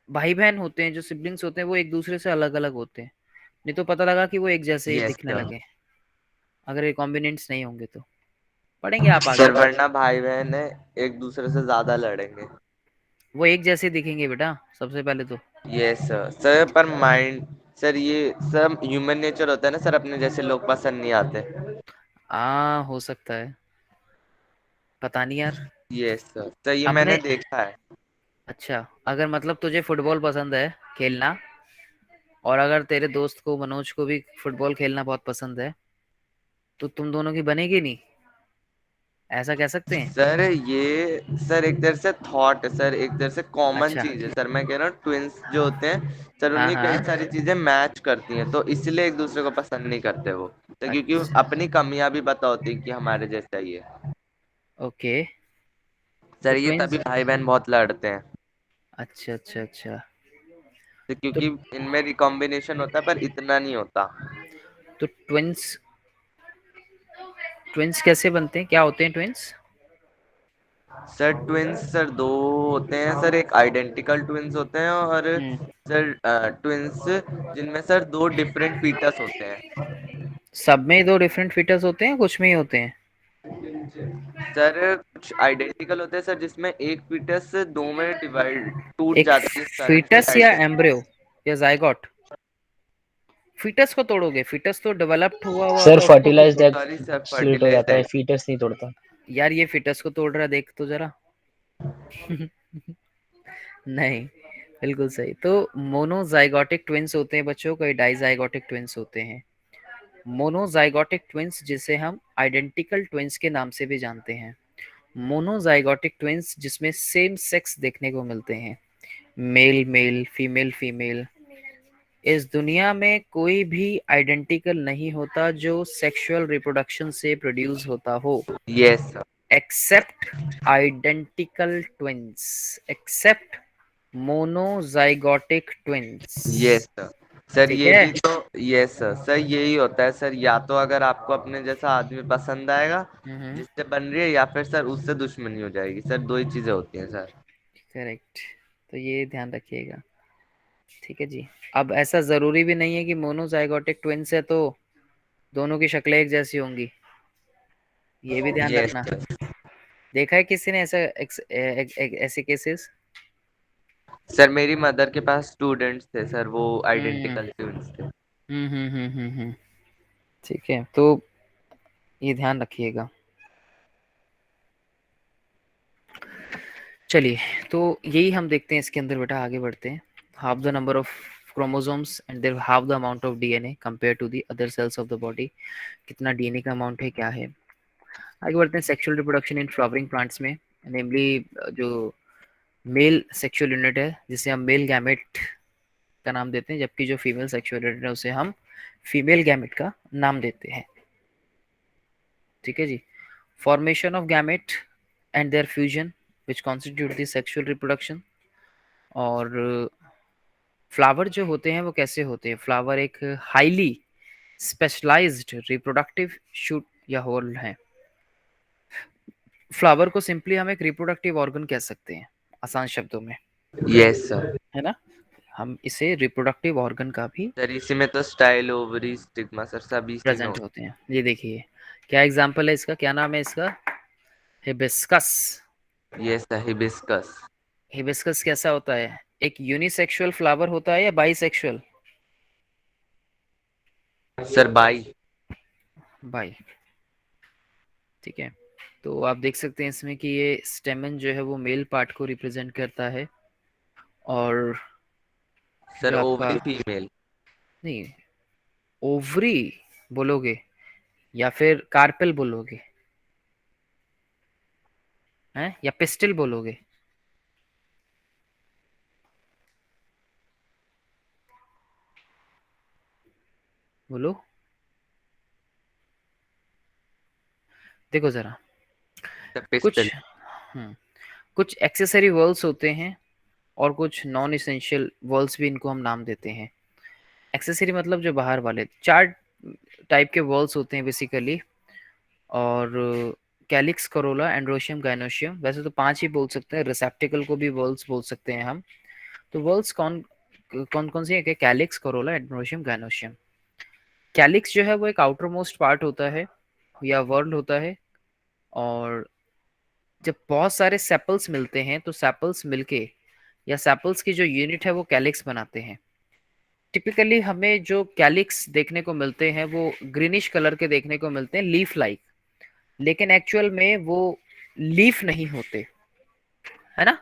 भाई बहन होते हैं, जो सिबलिंग्स होते हैं, वो एक दूसरे से अलग अलग होते हैं। नहीं तो पता लगा कि वो एक जैसे ही यस दिखने सर। लगे, अगर रिकॉम्बिनेंट्स नहीं होंगे तो। पढ़ेंगे आप आगे। सर वरना भाई बहन है, एक दूसरे से ज्यादा लड़ेंगे। वो एक जैसे दिखेंगे बेटा सबसे पहले तो। Yes sir. सर पर माइंड, सर ये सब ह्यूमन नेचर होता है ना सर, अपने जैसे लोग पसंद नहीं आते। हो सकता है, पता नहीं यार। यस सर, सर ये मैंने अपने, देखा है। अच्छा, अगर मतलब तुझे फुटबॉल पसंद है खेलना, और अगर तेरे दोस्त को मनोज को भी फुटबॉल खेलना बहुत पसंद है, तो तुम दोनों की बनेगी नहीं, ऐसा कह सकते हैं? सर ये, सर एक तरह से थॉट है सर, एक तरह से कॉमन अच्छा। चीज है सर। मैं कह रहा हूँ ट्विंस जो होते हैं सर, हाँ उनकी कई हाँ। सारी चीजें मैच करती हैं, तो इसलिए एक दूसरे को पसंद नहीं करते वो, तो क्योंकि अच्छा। अपनी कमियां भी पता होती हैं कि हमारे जैसा ही है। ओके। तो सर ये तभी ट्विंस, भाई बहन बहुत लड़ते हैं, अच्छा अच्छा अच्छा। तो तो क्योंकि इनमें रिकॉम्बिनेशन होता है पर इतना नहीं होता। ट्विंस, ट्विंस कैसे बनते हैं, क्या होते हैं ट्विंस? सर ट्विंस सर दो होते हैं सर, एक आइडेंटिकल ट्विंस होते हैं, और हम्म। सर ट्विंस जिनमें सर दो डिफरेंट फीटस होते हैं। सब में दो डिफरेंट फीटर्स होते हैं, कुछ में ही होते हैं? सर कुछ आइडेंटिकल होते हैं सर, जिसमें एक फीटस दो में डिवाइड टूट एक जाता है, जिस कारण से फीटस या आइडेंटिकल। एम्ब्रियो या जायगोट? फीटस को तोड़ोगे? फीटस तो डेवलप्ड हुआ हुआ सर होगा, उसको क्यों fertilised egg sorry sir, split हो जाता फर्टिलाइज्ड है, एग। फीटस नहीं तोड़ता। यार ये फीटस को तोड़ रहा है, देख तो जरा। नहीं, बिल्कुल सही। तो मोनोजाइगोटिक ट्विंस होते हैं बच्चों, कई डाइजाइगोटिक ट्विंस होते हैं। मोनोजाइगोटिक ट्विंस जिसे हम आइडेंटिकल ट्विंस के नाम से भी जानते हैं। मोनोजाइगोटिक ट्विंस जिसमें सेम सेक्स देखने को मिलते हैं, मेल मेल, फीमेल फीमेल। इस दुनिया में कोई भी आइडेंटिकल नहीं होता जो सेक्सुअल रिप्रोडक्शन से प्रोड्यूस होता हो, yes sir. Except identical twins, except monozygotic twins. Yes sir. Sir ठीक ये है। भी तो, यस सर, सर यही होता है सर, या तो अगर आपको अपने जैसा आदमी पसंद आएगा हम्म। जिससे बन रही है, या फिर सर उससे दुश्मनी हो जाएगी सर, दो ही चीजें होती हैं सर। करेक्ट। तो ये ध्यान रखिएगा। ठीक है जी। अब ऐसा जरूरी भी नहीं है कि मोनोजाइगोटिक ट्विंस है तो दोनों की शक्लें एक जैसी होंगी, ये भी ध्यान यस रखना। सर। देखा है किसी ने ऐसा ऐसे केसेस? सर मेरी मदर के पास स्टूडेंट्स थे सर, वो हम्म आइडेंटिकल ट्विंस थे। ठीक है, तो ये ध्यान रखिएगा। चलिए, तो यही हम देखते हैं इसके अंदर बेटा, आगे बढ़ते हैं। Half the number of chromosomes and their half the amount of DNA compare to the other cells of the body. कितना डीएनए का अमाउंट है, क्या है। आगे बढ़ते हैं sexual reproduction in flowering plants में। नेमली जो मेल सेक्सुअल यूनिट है जिसे हम मेल गैमेट का नाम देते हैं, जबकि जो फीमेल सेक्सुअल यूनिट है उसे हम फीमेल गैमेट का नाम देते हैं। ठीक है जी। Formation of gamete and their fusion which constitute the sexual reproduction. और फ्लावर जो होते हैं वो कैसे होते हैं? फ्लावर एक हाईली स्पेशलाइज्ड रिप्रोडक्टिव शूट या होल है। फ्लावर को सिंपली हम एक रिप्रोडक्टिव ऑर्गन कह सकते हैं आसान शब्दों में, यस सर। है ना। हम इसे रिप्रोडक्टिव ऑर्गन का भी सर इसी में तो स्टाइल, ओवरी, स्टिग्मा सर सभी इसी में प्रेजेंट होते हैं। ये देखिए क्या एग्जांपल है इसका, क्या नाम है इसका? Hibiscus. Yes sir, hibiscus. Hibiscus कैसा होता है? एक यूनिसेक्सुअल फ्लावर होता है या बाइसेक्सुअल? Sir by. बाई, ठीक है। तो आप देख सकते हैं इसमें कि ये स्टेमन जो है वो मेल पार्ट को रिप्रेजेंट करता है, और सर जो आपका ओवरी फीमेल। नहीं, ओवरी बोलोगे या फिर कार्पेल बोलोगे, हैं, या पिस्टल बोलोगे? बोलो, देखो जरा। सर कुछ पिस्टल। हम्म कुछ एक्सेसरी वर्ल्स होते हैं और कुछ नॉन इसेंशियल वर्ल्स भी इनको हम नाम देते हैं। एक्सेसरी मतलब जो बाहर वाले, चार टाइप के वर्ल्स होते हैं बेसिकली। और कैलिक्स, करोला, एंड्रोशियम, गाइनोशियम, वैसे तो पांच ही बोल सकते हैं, रिसेप्टिकल को भी वर्ल्स बोल सकते हैं हम। तो वर्ल्स कौन कौन कौन सी है? Calyx, Corolla, androecium, gynoecium. Calyx जो है वो एक आउटर मोस्ट पार्ट होता है या वर्ल्ड होता है, और जब बहुत सारे सेपल्स मिलते हैं तो सेपल्स मिलके या सेपल्स की जो यूनिट है वो कैलिक्स बनाते हैं। टिपिकली हमें जो कैलिक्स देखने को मिलते हैं वो ग्रीनिश कलर के देखने को मिलते हैं, लीफ लाइक, लेकिन एक्चुअल में वो लीफ नहीं होते, है ना।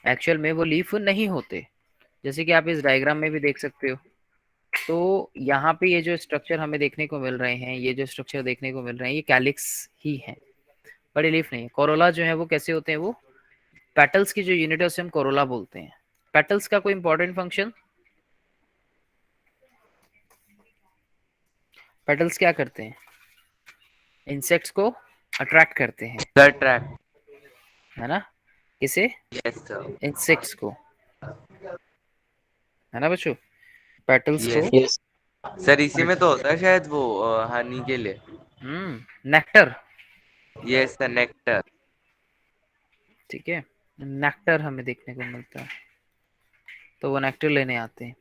एक्चुअल में वो लीफ नहीं होते, जैसे कि आप इस डायग्राम में भी देख सकते हो। तो यहाँ पे ये जो स्ट्रक्चर हमें देखने को मिल रहे हैं, ये जो स्ट्रक्चर देखने को मिल रहे हैं, ये कैलिक्स ही है, बड़े लीफ नहीं है। कोरोला जो है वो कैसे होते हैं? वो पेटल्स की जो यूनिट है उसे हम कोरोला बोलते हैं। पेटल्स का कोई इंपॉर्टेंट फंक्शन? पेटल्स क्या करते हैं? इंसेक्ट्स को अट्रैक्ट करते हैं, सर ट्रैक। है ना। किसे? Yes sir. इंसेक्ट्स को, है ना बच्चों, पेटल्स को। Yes yes. सर इसी में तो होता है शायद वो हनी के लिए। Nectar, yes sir, nectar. ठीक है। नेक्टर हमें देखने को मिलता है, तो वो नेक्टर लेने आते हैं,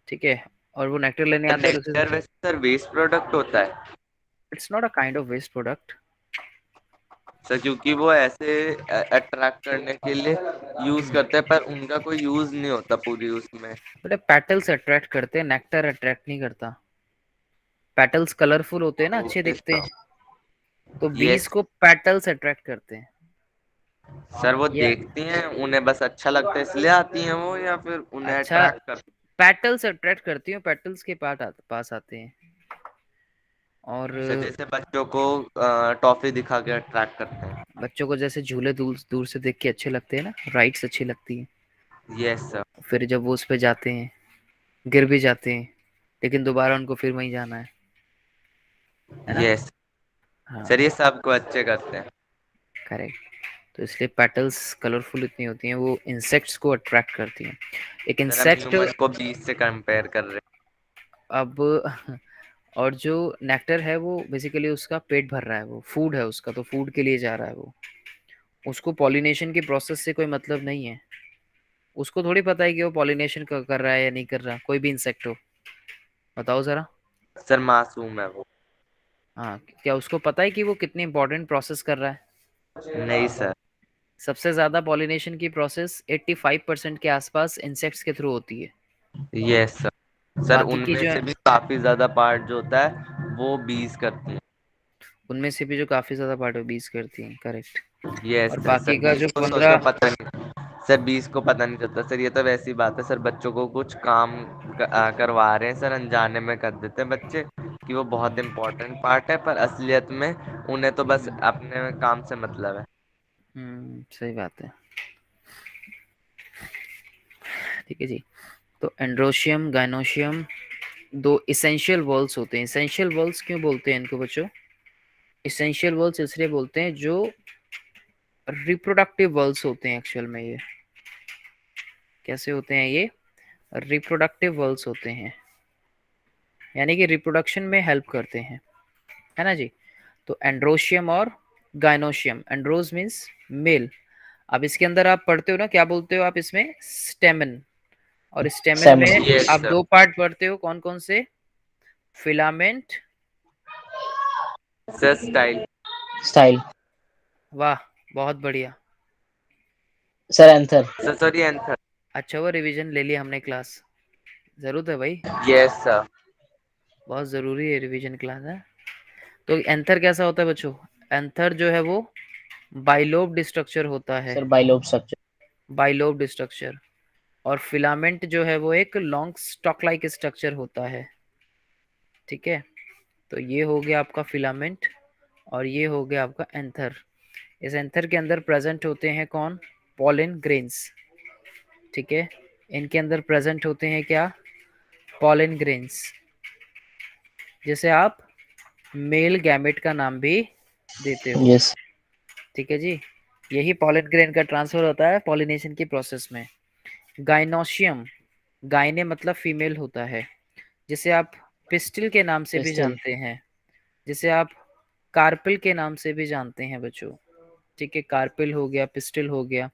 ठीक है। और वो नेक्टर लेने आते हैं तो नेक्टर वैसे सर वेस्ट प्रोडक्ट होता है it's not a kind of waste product. Sir, क्योंकि वो ऐसे अट्रैक्ट करने के लिए यूज करते हैं, पर उनका कोई यूज नहीं होता पूरी उसमें। बट पेटल्स अट्रैक्ट करते हैं, नेक्टर अट्रैक्ट नहीं करता। पेटल्स कलरफुल होते हैं ना, अच्छे दिखते हैं, तो बीज यस को पेटल्स अट्रैक्ट करते हैं। सर, वो या देखती हैं, उन्हें बस अच्छा लगता है इसलिए आती हैं वो, या फिर उन्हें अच्छा, अट्रैक्ट कर। पेटल्स अट्रैक्ट करती हैं, पेटल्स के पास आते हैं। और सर जैसे बच्चों को टॉफी दिखा के अट्रैक्ट करते हैं। बच्चों को जैसे झूले दूर दूर से देख के अच्छे लगते हैं ना, राइड्स अच्छी लगती हैं, यस सर। फिर जब वो उस पे जाते हैं गिर भी जाते हैं, लेकिन दोबारा उनको फिर वहीं जाना है ना। यस हाँ, सर, ये सबको अच्छे करते हैं। करेक्ट। तो इसलिए पेटल्स कलरफुल इतनी होती हैं, वो इंसेक्ट्स को अट्रैक्ट करती हैं। एक सर हम इंसेक्ट ह्यूमन को बीज से कंपेयर कर रहे अब और जो नेक्टर है वो बेसिकली उसका पेट भर रहा है, वो फूड है उसका, तो फूड के लिए जा रहा है वो, उसको पॉलिनेशन की प्रोसेस से कोई मतलब नहीं है। उसको थोड़ी पता है कि वो पॉलिनेशन कर रहा है या नहीं कर रहा, कोई भी इंसेक्ट हो, बताओ जरा। हैं। सर मासूम है वो। हाँ, क्या उसको पता है कि वो कितनी इंपॉर्टेंट प्रोसेस कर रहा है? नहीं सर। सबसे ज्यादा पॉलिनेशन की प्रोसेस 85% के आसपास इंसेक्ट्स के थ्रू होती है। Yes sir. सर बाकी की उनमें जो से भी काफी ज्यादा पार्ट जो होता है वो बीज करती हैं। उनमें से भी जो काफी ज्यादा पार्ट वो 20 करती हैं, करेक्ट। यस और सर। बाकी सर का बीस जो को सोचो 15, पता नहीं। सर बीस को पता नहीं चलता सर, ये तो वैसी बात है सर, बच्चों को कुछ काम करवा रहे हैं सर, अनजाने में कर देते हैं बच्चे कि वो बहुत इंपॉर्टेंट पार्ट है, पर असलियत में उन्हें तो बस अपने काम से मतलब है। सही बात है, ठीक है जी। तो एंड्रोशियम, गाइनोशियम दो इसेंशियल वॉल्स होते हैं। इसेंशियल वॉल्स क्यों बोलते हैं इनको बच्चों? इसेंशियल वर्ल्स इसलिए बोलते हैं जो रिप्रोडक्टिव वर्ल्स होते हैं एक्चुअल में। ये कैसे होते हैं? ये रिप्रोडक्टिव वर्ल्स होते हैं, यानी कि रिप्रोडक्शन में हेल्प करते हैं, है ना जी। तो एंड्रोशियम और गाइनोशियम, एंड्रोस मीन्स मेल। अब इसके अंदर आप पढ़ते हो ना, क्या बोलते हो आप इसमें? स्टेमन। और स्टेमन सेमन। में यस आप सर। दो पार्ट पढ़ते हो, कौन कौन से? फिलामेंट। Sir style. स्टाइल। वाह, बहुत बढ़िया। Sir anther. Sir sorry answer. अच्छा वो रिवीजन ले लिया हमने क्लास, जरूरत है भाई, यस सर। बहुत जरूरी है रिवीजन क्लास है। तो एंथर कैसा होता है बच्चों? एंथर जो है वो बाइलोब्ड स्ट्रक्चर होता है, sir bilobe structure. Bilobed structure. और फिलामेंट जो है वो एक लॉन्ग स्टॉक लाइक स्ट्रक्चर होता है, ठीक है। तो ये हो गया आपका फिलामेंट और ये हो गया आपका एंथर। इस एंथर के अंदर प्रेजेंट होते हैं कौन? पॉलन ग्रेन्स, ठीक है। इनके अंदर प्रेजेंट होते हैं क्या? पॉलन ग्रेन्स, जिसे आप मेल गैमेट का नाम भी देते हो, यस। ठीक है जी। यही पॉलन ग्रेन का ट्रांसफर होता है पॉलिनेशन की प्रोसेस में। गाइनोशियम, गाइने मतलब फीमेल होता है, जिसे आप पिस्टिल के नाम से भी पिस्टल। जानते हैं, जिसे आप कार्पिल के नाम से भी जानते हैं बच्चों, ठीक है। कार्पिल हो गया, पिस्टिल हो गया।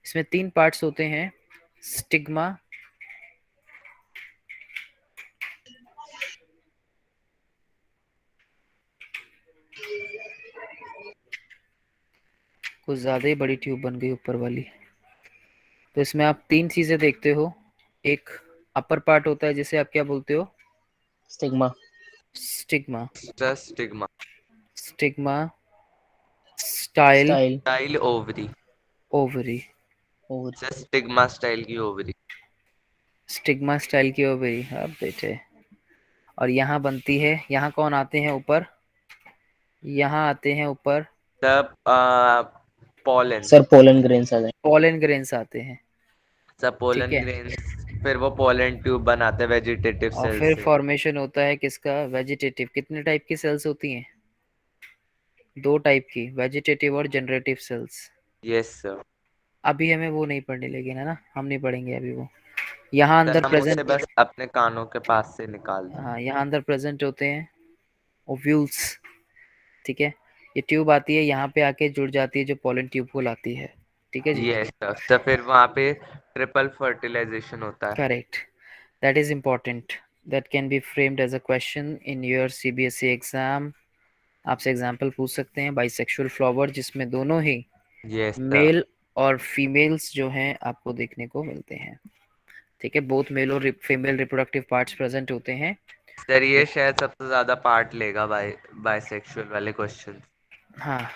इसमें तीन पार्ट्स होते हैं, स्टिग्मा, कुछ ज्यादा ही बड़ी ट्यूब बन गई ऊपर वाली। तो इसमें आप तीन चीजें देखते हो, एक अपर पार्ट होता है जिसे आप क्या बोलते हो? Stigma. Stigma. Sir stigma. Stigma, style, style. Style ovary. Ovary. और सर स्टिग्मा स्टाइल की ओवरी। स्टिग्मा स्टाइल की ओवरी, अब बेटे। और यहाँ बनती है, यहाँ कौन आते हैं ऊपर? यहाँ आते हैं ऊपर sir pollen. Sir pollen grains आ जाए। पॉलन ग्रेन्स आते हैं, सर ठीक पोलन है। ग्रेन्स फिर वो पोलन ट्यूब बनाते हैं वेजिटेटिव और सेल फिर से। फॉर्मेशन होता है किसका? वेजिटेटिव। कितने टाइप की सेल्स होती हैं? दो टाइप की, वेजिटेटिव और जनरेटिव सेल्स। Yes sir. अभी हमें वो नहीं पढ़ने लगे ना, हम नहीं पढ़ेंगे अभी वो। यहाँ सर अंदर हम उसे प्रेजेंट, बस अपने कानों के पास से निकाल हाँ देंगे। यहाँ अंदर प्रेजेंट होते हैं ओव्यूल्स, ठीक है। ये ट्यूब आती है, यहाँ पे आके जुड़ जाती है, जो पॉलन ट्यूब को लाती है, ठीक है जी। Yes sir. तो फिर वहाँ पे ट्रिपल फर्टिलाइजेशन होता है। Correct, that is important, that can be framed as a question in your CBSE exam. आपसे एग्जाम्पल पूछ सकते हैं, बाइसेक्सुअल फ्लावर, जिसमें दोनों ही यस सर। मेल और फीमेल्स जो हैं आपको देखने को मिलते हैं, ठीक है। बोथ मेल और फीमेल रिप्रोडक्टिव पार्ट्स प्रेजेंट होते हैं। सर ये शायद सबसे ज्यादा पार्ट लेगा बाइसेक्सुअल वाले क्वेश्चन। हाँ,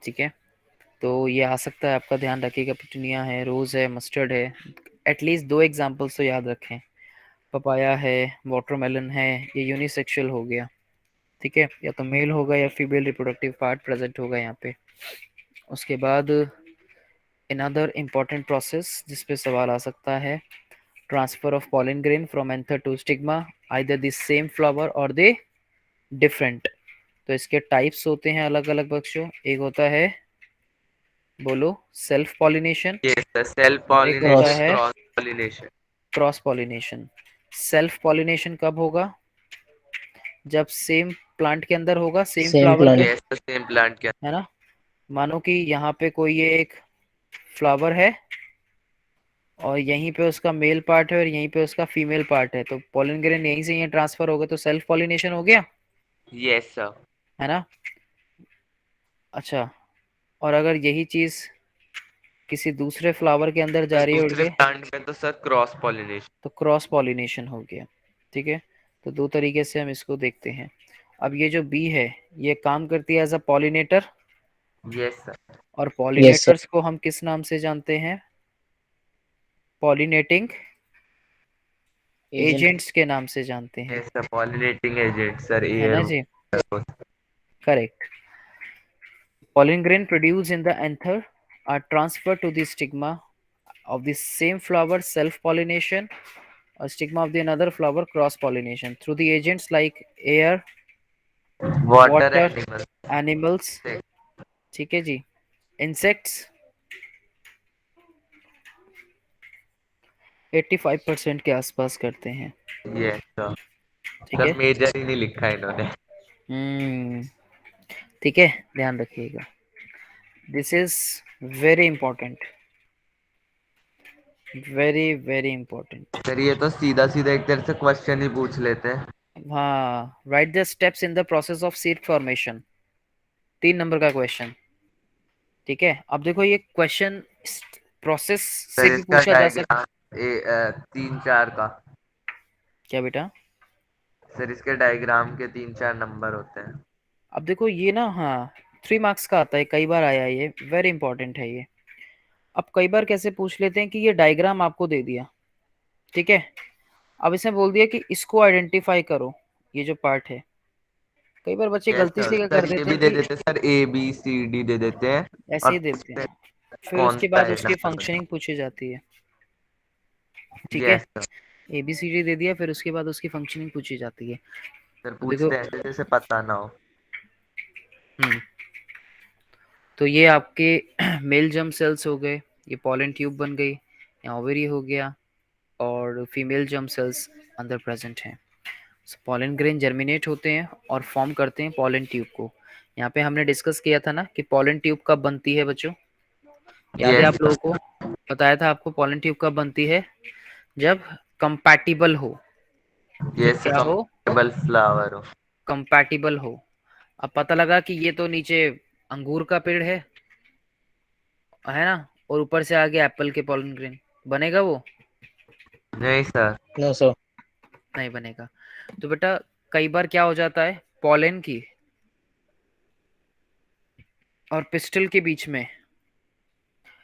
ठीक है। तो ये आ सकता है, आपका ध्यान रखिएगा। पिटूनिया है, रोज है, मस्टर्ड है। एटलीस्ट दो एग्जाम्पल्स तो याद रखें। पपाया है, वाटरमेलन है, ये यूनिसेक्सुअल हो गया, ठीक है। या तो मेल होगा या फीमेल रिप्रोडक्टिव पार्ट प्रेजेंट होगा यहाँ पे। उसके बाद अनदर इम्पॉर्टेंट प्रोसेस जिस पे सवाल आ सकता है, transfer of pollen grain from anther to stigma, either the same flower और दे डिफरेंट। तो इसके टाइप्स होते हैं अलग अलग बच्चों। एक होता है, बोलो, self pollination, yes sir. Self और एक होता क्रॉस। पॉलिनेशन, है cross pollination. Cross pollination. Self pollination कब होगा? जब सेम प्लांट के अंदर होगा, सेम सेम फ्लावर के, plant. Yes sir. Same plant के। है ना। मानो कि यहाँ पे कोई ये एक फ्लावर है और यहीं पे उसका मेल पार्ट है और यहीं पे उसका फीमेल पार्ट है, तो पॉलन ग्रेन यहीं से यहीं ट्रांसफर होगा, तो सेल्फ पॉलिनेशन हो गया, यस सर। है ना। अच्छा, और अगर यही चीज किसी दूसरे फ्लावर के अंदर जा रही है उड़ दूसरे के, प्लांट में तो सर क्रॉस पॉलिनेशन। तो क्रॉस पॉलिनेशन हो गया, ठीक है। तो दो तरीके से हम इसको देखते हैं। अब ये जो बी है, ये काम करती है as a pollinator, yes sir. और यस सर। पॉलिनेटर्स को हम किस नाम से जानते हैं? Pollinating agent. एजेंट्स के नाम से जानते हैं, yes sir. Pollinating agent sir है ना air. Ji. Correct. Pollen grain produced in the anther are transferred to the stigma of the same flower, self-pollination, or stigma of the another flower, cross-pollination, through the agents like air, water water, animal. Animals, ठीक है जी, insects 85% के आसपास करते हैं, yes sir. ठीक sir है। Major ही नहीं लिखा इन्होंने। हम्म, ठीक है, ध्यान रखिएगा, this is very important, very very important. Sir ये तो सीधा सीधा एक तरह से क्वेश्चन ही पूछ लेते हैं। हाँ, right the steps in the process of seed formation, 3 number का क्वेश्चन, ठीक है। अब देखो ये क्वेश्चन प्रोसेस से सर भी इसका पूछा जा सकता। डायग्राम 3-4 का। क्या बेटा? सर इसके डायग्राम के 3-4 नंबर होते हैं। अब देखो ये ना, हाँ, 3 मार्क्स का आता है, कई बार आया है ये, वेरी इंपॉर्टेंट है ये। अब कई बार कैसे पूछ लेते हैं कि ये डायग्राम आपको दे दिया, ठीक है, अब इसने बोल दिया कि इसको आइडेंटिफाई करो, ये जो पार्ट है। कई बार बच्चे यस गलती सर। से क्या कर सर ये देते भी हैं दे कि देते हैं सर, ABCD दे देते हैं ऐसे ही और देते उसमें हैं, फिर कौन उसके सा बाद है उसकी नंबर बताओ। फंक्शनिंग पूछी जाती है, ठीक है। Yes sir. ABCD दे दिया, फिर उसके बाद उसकी फंक्शनिंग पूछी जाती है। सर तो देखो, पूछते हैं ऐसे जैसे पता ना हो। हम्म, तो ये आपके मेल जर्म सेल्स हो गए, ये पॉलन ट्यूब बन गई, यहाँ ओवरी हो गया, और फीमेल जर्म सेल्स अंदर प्रेजेंट हैं। पॉलन ग्रेन जर्मिनेट होते हैं और फॉर्म करते हैं पॉलन ट्यूब को। यहाँ पे हमने डिस्कस किया था ना कि पॉलन ट्यूब कब बनती है बच्चों, याद है यस आप लोगों सर। को? बताया था आपको पॉलन ट्यूब कब बनती है, जब कंपैटिबल हो, जब यस क्या हो, कंपेटेबल फ्लावर हो। कंपैटिबल हो। अब पता लगा कि ये तो नीचे अंगूर का पेड़ है ना, और ऊपर से आ गया एप्पल के पॉलन ग्रेन, बनेगा वो? नहीं सर। No sir. नहीं बनेगा। तो बेटा कई बार क्या हो जाता है, पॉलन की और पिस्टल के बीच में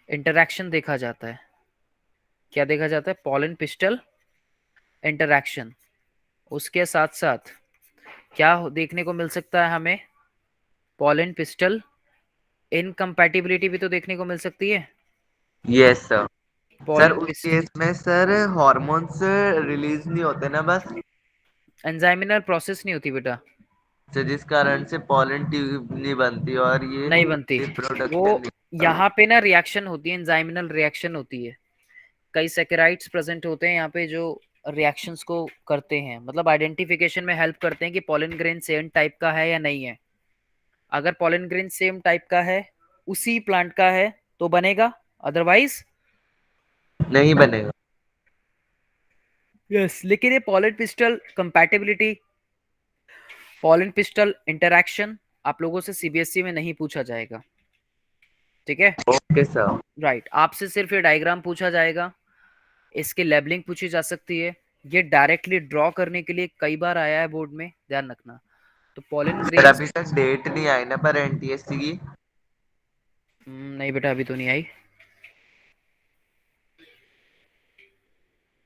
इंटरैक्शन देखा जाता है। क्या देखा जाता है? Pollen pistol interaction. उसके साथ साथ क्या देखने को मिल सकता है हमें? पॉलन पिस्टल इनकम्पैटिबिलिटी भी तो देखने को मिल सकती है। Yes sir. सर पॉलन उस पिस्ट केस में सर हॉर्मोन्स रिलीज नहीं होते ना बस। एंजाइमिनल प्रोसेस नहीं होती बेटा, तो जिस कारण से पॉलन ट्यूब नहीं बनती और ये नहीं बनती। वो रिप्रोडक्शन नहीं होता। यहाँ पे ना रिएक्शन होती है, एंजाइमिनल रिएक्शन होती है, कई सैकेराइड्स प्रेजेंट होते हैं यहाँ पे जो रिएक्शंस को करते हैं, मतलब आइडेंटिफिकेशन में हेल्प करते हैं कि पॉलन ग्रेन सेम टाइप का है या नहीं है। अगर पॉलन ग्रेन सेम टाइप का है, उसी प्लांट का है, तो बनेगा, अदरवाइज नहीं बनेगा। यस। लेकिन ये pollen pistol compatibility, pollen pistol interaction आप लोगों से सीबीएसई में नहीं पूछा जाएगा, ठीक है। Okay sir. राइट, आपसे सिर्फ ये डायग्राम पूछा जाएगा, इसकी लेबलिंग पूछी जा सकती है, ये डायरेक्टली ड्रॉ करने के लिए कई बार आया है बोर्ड में, ध्यान रखना। तो पॉलन सर ग्रेन्स, अभी तक डेट नहीं आई ना पर NTSC की। नहीं बेटा अभी तो नहीं आई,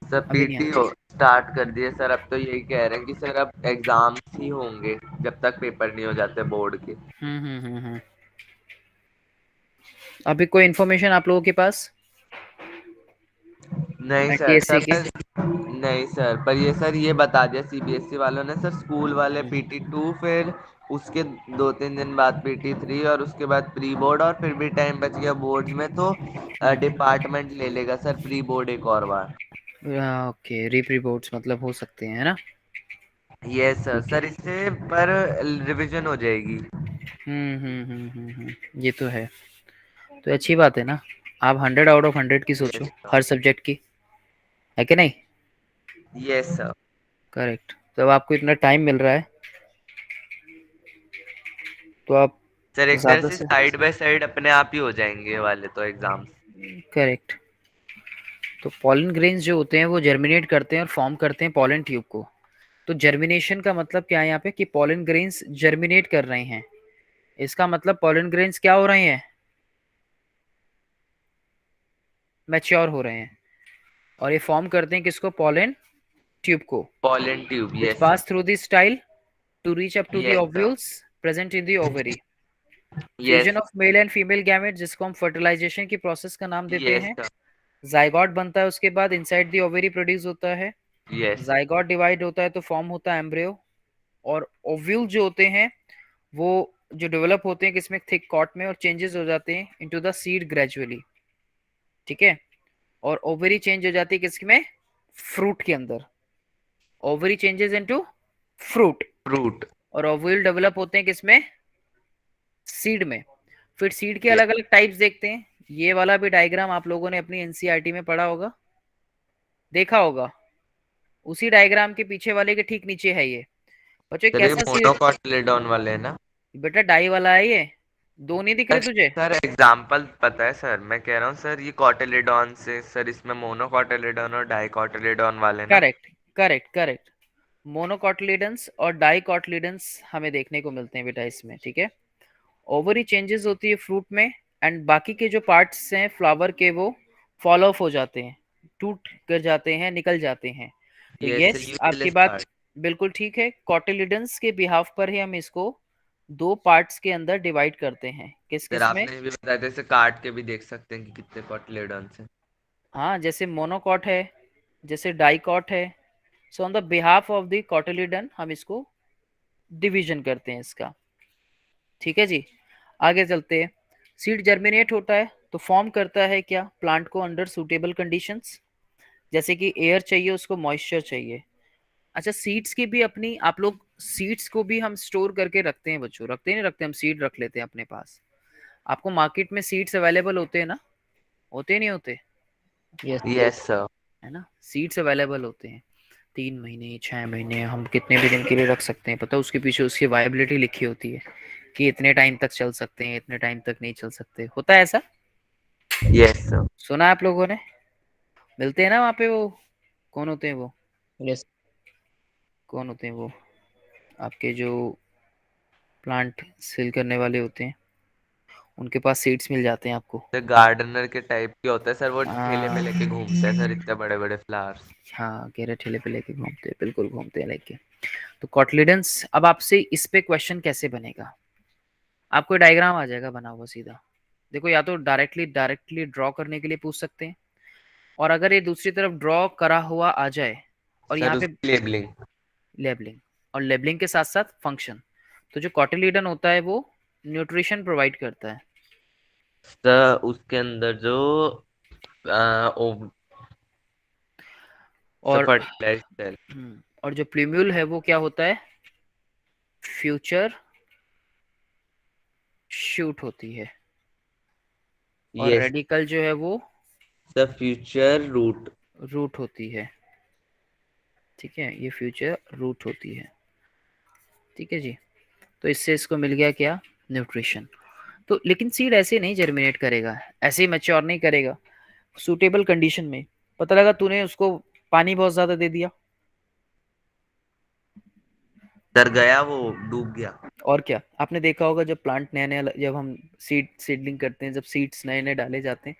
सर अभी नहीं आई। PT हो स्टार्ट कर दिए सर। अब तो यही कह रहे हैं कि सर अब एग्जाम्स ही होंगे जब तक पेपर नहीं हो जाते बोर्ड के। हम्म। अभी कोई इन्फॉर्मेशन आप लोगों के पास नहीं सर। ITSC सर की? नहीं सर, पर ये सर ये बता दिया CBSE वालों ने सर, स्कूल वाले PT2, फिर उसके 2-3 दिन बाद PT3 और उसके बाद प्री बोर्ड, और फिर भी टाइम बच गया बोर्ड में तो डिपार्टमेंट ले लेगा सर प्री बोर्ड एक और बार। ओके, रिपोर्ट्स मतलब हो सकते हैं, है ना? Yes sir. ठीक है। सर इससे पर रिवीजन हो जाएगी। ये तो है, तो अच्छी बात है ना। आप 100 आउट ऑफ 100 की सोचो यस सर। हर सब्जेक्ट की, है कि नहीं? Yes sir. करेक्ट। तो अब आपको इतना टाइम मिल रहा है, तो आप सर एक तरह ज्यादा से से, साइड बाय साइड अपने आप ही हो जाएंगे ये वाले तो एग्जाम्स। करेक्ट। तो पॉलन ग्रेन्स जो होते हैं वो जर्मिनेट करते हैं और फॉर्म करते हैं पॉलन ट्यूब को। तो जर्मिनेशन का मतलब क्या है यहाँ पे, कि पॉलन ग्रेन्स जर्मिनेट कर रहे हैं, इसका मतलब पॉलन ग्रेन्स क्या हो रहे हैं, मैच्योर हो रहे हैं, और ये फॉर्म करते हैं किसको, पॉलन ट्यूब को, pollen tube. which yes sir. pass through the style to reach up to the yes sir. ovules present in the ovary. Fusion yes. Of male and female gamete, जिसको हम fertilisation की process का नाम देते yes हैं। Sir. Zygote बनता है, उसके बाद इनसाइड द ओवरी प्रोड्यूस होता है, यस। जाइगोट डिवाइड होता है तो फॉर्म होता है एम्ब्रियो, और ओव्यूल जो होते हैं वो जो डेवलप होते हैं किसमें, थिक कॉट में, और चेंजेस हो जाते हैं इनटू द सीड ग्रेजुअली, ठीक है। और ओवरी चेंज हो जाती है किसमें, फ्रूट के अंदर, ovary changes into fruit, fruit. और ओव्यूल डेवलप होते हैं किसमें, सीड में। फिर सीड के ये अलग अलग टाइप्स देखते हैं। ये वाला भी डायग्राम आप लोगों ने अपनी एनसीईआरटी में पढ़ा होगा, देखा होगा। उसी डायग्राम के पीछे वाले के ठीक नीचे है ये। बच्चों सर, ये कैसा सीड, मोनोकॉटिलेडॉन वाले हैं ना? बेटा डाई वाला है ये, दो नहीं दिख रहे तुझे। सर एग्जाम्पल पता है सर, मैं कह रहा हूँ सर ये कॉटिलेडॉन से, सर इसमें मोनोकॉटिलेडॉन और डाइकॉटिलेडॉन वाले ना? Correct correct correct. मोनोकॉटिलिडन्स और डाइकॉटिलिडन्स हमें देखने को मिलते हैं बेटा इसमें, ठीक है। ओवरी चेंजेस होती है फ्रूट में, एंड बाकी के जो पार्ट्स हैं फ्लावर के वो फॉल ऑफ हो जाते हैं, टूट कर जाते हैं, निकल जाते हैं। तो ये सर यस, आपकी यूटिलिस बात पार्ट। बिल्कुल ठीक है। कॉटिलिडन्स के बिहाफ पर ही हम इसको दो पार्ट्स के अंदर डिवाइड करते हैं, किस सर किस में। आपने भी बताया था, इसे काट के भी देख सकते हैं कि कितने कॉटिलेडॉन्स हैं। हाँ, जैसे मोनोकॉट है, जैसे डाइकॉट है। So on the behalf of the cotyledon हम इसको डिवीजन करते हैं इसका, ठीक है जी। आगे चलते हैं। सीड जर्मिनेट होता है तो फॉर्म करता है क्या, प्लांट को अंडर सूटेबल कंडीशंस, जैसे कि एयर चाहिए उसको, मॉइस्चर चाहिए। अच्छा, सीड्स की भी अपनी, आप लोग सीड्स को भी हम स्टोर करके रखते हैं बच्चों, रखते नहीं रखते, हम सीड रख लेते हैं अपने पास। आपको मार्केट में सीड्स अवेलेबल होते हैं ना, होते नहीं होते, यस। Yes sir. है ना, सीड्स अवेलेबल होते हैं। 3 महीने 6 महीने हम कितने भी दिन के लिए रख सकते हैं, पता है उसके पीछे उसकी वायबिलिटी लिखी होती है कि इतने टाइम तक चल सकते हैं, इतने टाइम तक नहीं चल सकते, होता है ऐसा, यस सर। सुना है आप लोगों ने। मिलते हैं ना वहाँ पे वो, कौन होते हैं वो, यस। कौन होते हैं वो, आपके जो प्लांट सेल करने वाले होते हैं, उनके पास सीड्स मिल जाते हैं आपको। सर गार्डनर के टाइप के होता है सर, वो ठेले में हाँ लेके घूमते हैं सर, इतने बड़े बड़े फ्लावर्स। हाँ, कह रहे ठेले पे लेके घूमते हैं, बिल्कुल घूमते हैं लेके। तो कॉटलिडेंस, अब आपसे इस पे क्वेश्चन कैसे बनेगा, आपको डायग्राम आ जाएगा बना हुआ सीधा। देखो, या तो डायरेक्टली डायरेक्टली ड्रॉ करने के लिए पूछ सकते हैं, और अगर ये दूसरी तरफ ड्रॉ करा हुआ आ जाए और सर यहाँ पे उसकी लेबलिंग। लेबलिंग, और लेबलिंग के साथ साथ फंक्शन। तो जो कॉटिलीडन होता है वो न्यूट्रिशन प्रोवाइड करता है, सर उसके अंदर जो आ, ओ, सर और फर्टिलाइज सेल। और जो प्लूम्यूल है वो क्या होता है, फ्यूचर शूट होती है, और यस रेडिकल जो है वो सर, फ्यूचर रूट। रूट होती है, ठीक है, ये फ्यूचर रूट होती है, ठीक है जी। तो इससे इसको मिल गया क्या, न्यूट्रिशन। तो लेकिन सीड ऐसे नहीं जर्मिनेट करेगा, ऐसे ही मैच्योर नहीं करेगा, सूटेबल कंडीशन में। पता लगा तूने उसको पानी बहुत ज्यादा दे दिया, सर गया वो, डूब गया। और क्या, आपने देखा होगा जब प्लांट नया नया, जब हम सीडलिंग करते हैं, जब सीड्स नए नए डाले जाते हैं,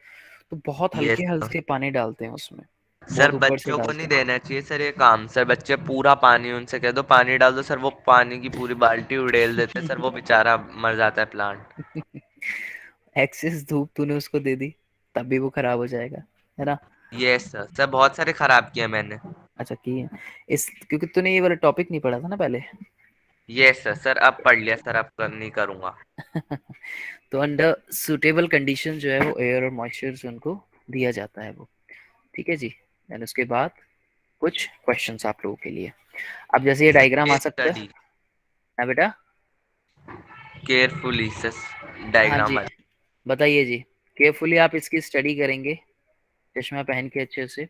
तो बहुत यस हल्के सर। हल्के पानी डालते हैं उसमें, सर बहुत ऊपर से बच्चों को डालते नहीं हैं। देना चाहिए सर ये काम, सर बच्चे पूरा पानी, उनसे कह दो पानी डाल दो सर, वो पानी की पूरी बाल्टी उड़ेल देते हैं सर, वो बेचारा मर जाता है प्लांट। एक्सेस धूप तूने उसको दे दी, तब भी वो खराब हो जाएगा, है ना। यस सर, सर बहुत सारे खराब किए मैंने। अच्छा, की है इस, क्योंकि तूने ये वाला टॉपिक नहीं पढ़ा था ना पहले। यस सर, सर अब पढ़ लिया सर, अब नहीं करूंगा। तो अंडर सुटेबल कंडीशन जो है वो एयर और मॉइस्चर उनको दिया जाता है वो, ठीक है जी। देन उसके बाद कुछ क्वेश्चंस आप लोगों के लिए। अब जैसे ये डायग्राम आ केस सकता है, स्टडी हाँ बेटा, केयरफुली सर, हाँ डायग्राम जी, वाले। बताइए जी। केयरफुली आप इसकी स्टडी करेंगे, चश्मा पहन के अच्छे से।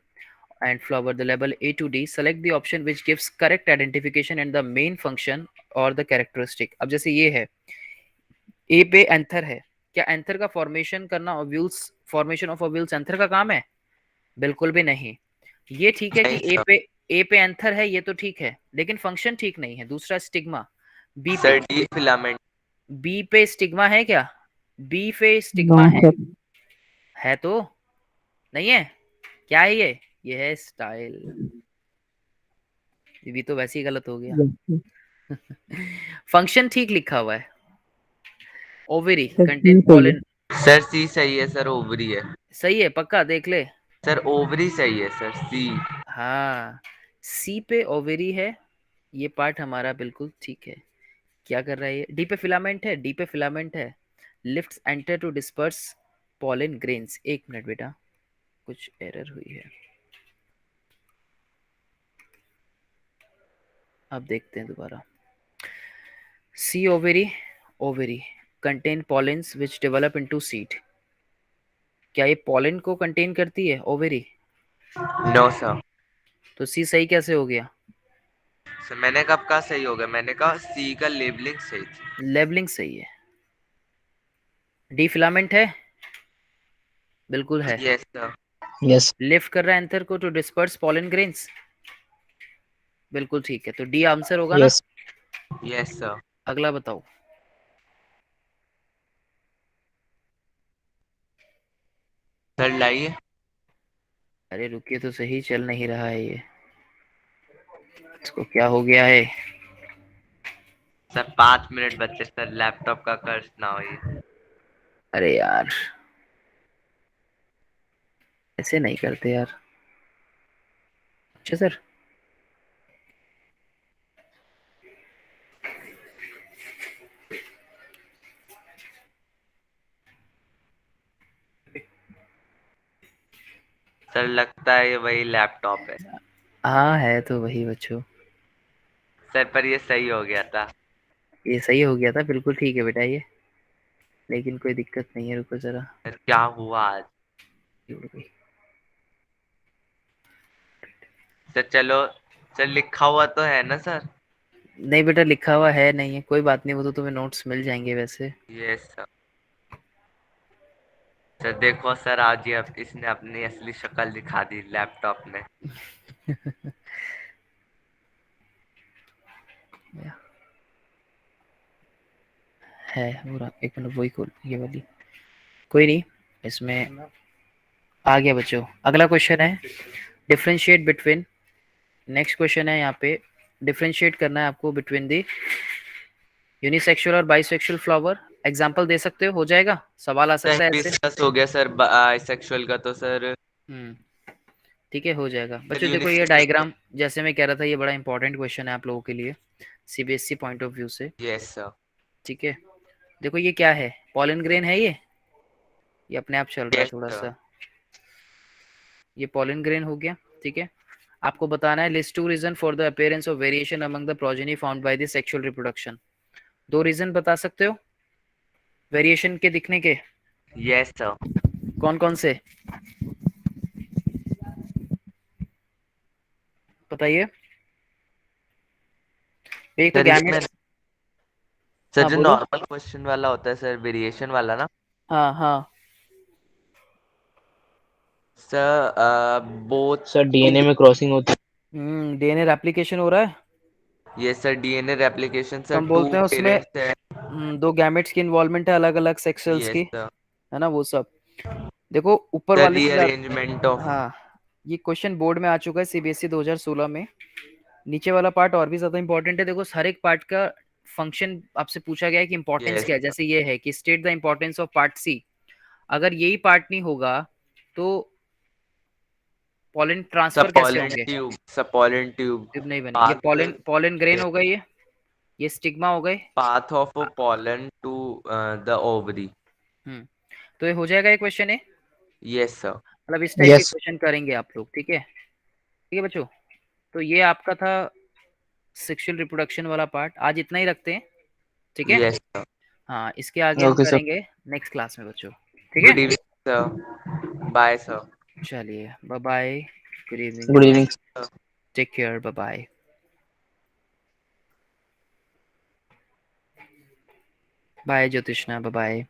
And flower the level A to D, select the option which gives correct identification and the main function or the characteristic। अब जैसे ये है, ए पे एंथर है, क्या एंथर का फॉर्मेशन करना ovules, formation of ovules anther का काम है, बिल्कुल भी नहीं। ये ठीक है नहीं कि सर। ए पे एंथर है, ये तो ठीक है, लेकिन फंक्शन ठीक नहीं है। दूसरा स्टिग्मा, बी पे, सर डी फिलामेंट। बी पे स्टिग्मा है क्या, बी पे नो स्टिग्मा सर। है तो नहीं है, क्या है ये है स्टाइल, ये भी तो वैसे ही गलत हो गया। फंक्शन ठीक लिखा हुआ है, ओवेरी सर कंटेन सी सही है। पॉलन, सर सी सही है सर, ओवरी है। सही है पक्का, देख ले। सर ओवरी सही है सर, सी। हाँ, सी पे ओवेरी है, ये पार्ट हमारा बिल्कुल ठीक है। क्या कर रहा है ये? डी पे फिलामेंट है, डी पे फिलामेंट है। Lifts anther to disperse pollen grains. एक मिनट बेटा, कुछ एरर हुई है, अब देखते हैं दोबारा। C ovary, ovary contain pollens which develop into seed. क्या ये पॉलन को कंटेन करती है ओवेरी? No sir. तो सी सही कैसे हो गया? सर मैंने कब कहा सही हो गया? मैंने कहा सी का लेबलिंग सही थी। लेबलिंग सही है। डी फिलामेंट है, बिल्कुल है। Yes sir. यस लिफ्ट कर रहा है एंथर को टू डिस्पर्स पॉलन ग्रेन्स, बिल्कुल ठीक है। तो डी आंसर होगा ना? Yes yes sir. अगला बताओ। सर लाइए। अरे रुकिए तो सही, चल नहीं रहा है ये, इसको क्या हो गया है? सर 5 मिनट बचे सर, लैपटॉप का कर्ज ना हो ये। अरे यार, ऐसे नहीं करते यार। अच्छा सर, सर लगता है ये वही लैपटॉप है। हाँ है तो वही बच्चों। सर पर ये सही हो गया था। ये सही हो गया था, बिल्कुल ठीक है बेटा ये, लेकिन कोई दिक्कत नहीं है, रुको जरा। सर क्या हुआ आज? जुड़ गई। सर चलो, सर लिखा हुआ तो है ना सर? नहीं बेटा, लिखा हुआ है नहीं है, कोई बात नहीं, वो तो तुम्हें नोट्स मिल जाएंगे वैसे। Yes sir. सर देखो सर, आज ये इसने अपनी असली शक्ल दिखा दी लैपटॉप ने। है पूरा, एक मिनट वही खोल, ये वाली, कोई नहीं, इसमें आ गया बच्चों। अगला क्वेश्चन है डिफरेंशिएट बिटवीन, नेक्स्ट क्वेश्चन है यहाँ पे, डिफरेंशिएट करना है आपको बिटवीन दी यूनिसेक्सुअल और बाइसेक्सुअल फ्लावर। एग्जांपल दे सकते हो जाएगा? सवाल आ सकता है ऐसे। डिस्कस हो गया सर बाइसेक्सुअल का तो सर। ठीक है, हो जाएगा बच्चों। देखो ये यूनिसेक्सुअल। डायग्राम जैसे मैं कह रहा था, ये बड़ा इंपॉर्टेंट क्वेश्चन है आप लोगों के लिए सीबीएसई पॉइंट ऑफ व्यू से। Yes sir. ठीक है, देखो ये क्या है, पॉलन ग्रेन है ये अपने आप चल रहा है यस थोड़ा सर। सा, ये पॉलन ग्रेन हो गया। ठीक है, आपको बताना है list two reason for the appearance of variation among the progeny found by the sexual reproduction. दो रीजन बता सकते हो वेरिएशन के दिखने के? Yes sir. कौन कौन से बताइए? एक तो सर इसमें गैमेट्स। सर हाँ जो बोलो। नॉर्मल क्वेश्चन वाला होता है सर, वेरिएशन वाला ना हाँ हाँ। Sir, both. सर डीएनए में क्रॉसिंग होती डीएनए रेप्लिकेशन हो रहा है, ये सर डीएनए रेप्लिकेशन तो सर, हम टू बोलते हैं उसमें पेरेंट्स है। दो गैमेट्स की इन्वॉल्वमेंट है, अलग अलग सेक्स सेल्स यस की, सर। है ना वो सब। देखो ऊपर सर वाले से रीअरेंजमेंट ऑफ। हाँ, ये क्वेश्चन बोर्ड में आ चुका है सीबीएसई 2016 में। नीचे वाला पार्ट और भी ज्यादा इंपॉर्टेंट है। देखो हर एक पार्ट का फंक्शन आपसे पूछा गया है कि इंपॉर्टेंस यस क्या है। जैसे ये है कि state the importance of part C, अगर यही पार्ट नहीं होगा तो पॉलन ट्रांसफर कैसे सपोलेंट होंगे? Tube, सपोलेंट tube. ट्यूब नहीं बने, ये पाथ, पॉलन पॉलन ग्रेन हो गए, ये स्टिग्मा हो गए। Path of pollen to the ovary. तो ये हो जाएगा ये क्वेश्चन है, यस सर। मतलब इस है। टाइप के यस क्वेश्चन करेंगे आप लोग। ठीक है, ठीक है बच्चों। तो ये आपका था सेक्सुअल रिप्रोडक्शन वाला पार्ट, आज इतना ही रखते हैं। ठीक है, यस सर। हाँ इसके आगे हम ओके सर। करेंगे नेक्स्ट क्लास में बच्चों। ठीक है, good evening sir, bye sir. चलिए bye bye, good evening, good evening. Take care, bye bye, bye Jyotishna, bye bye.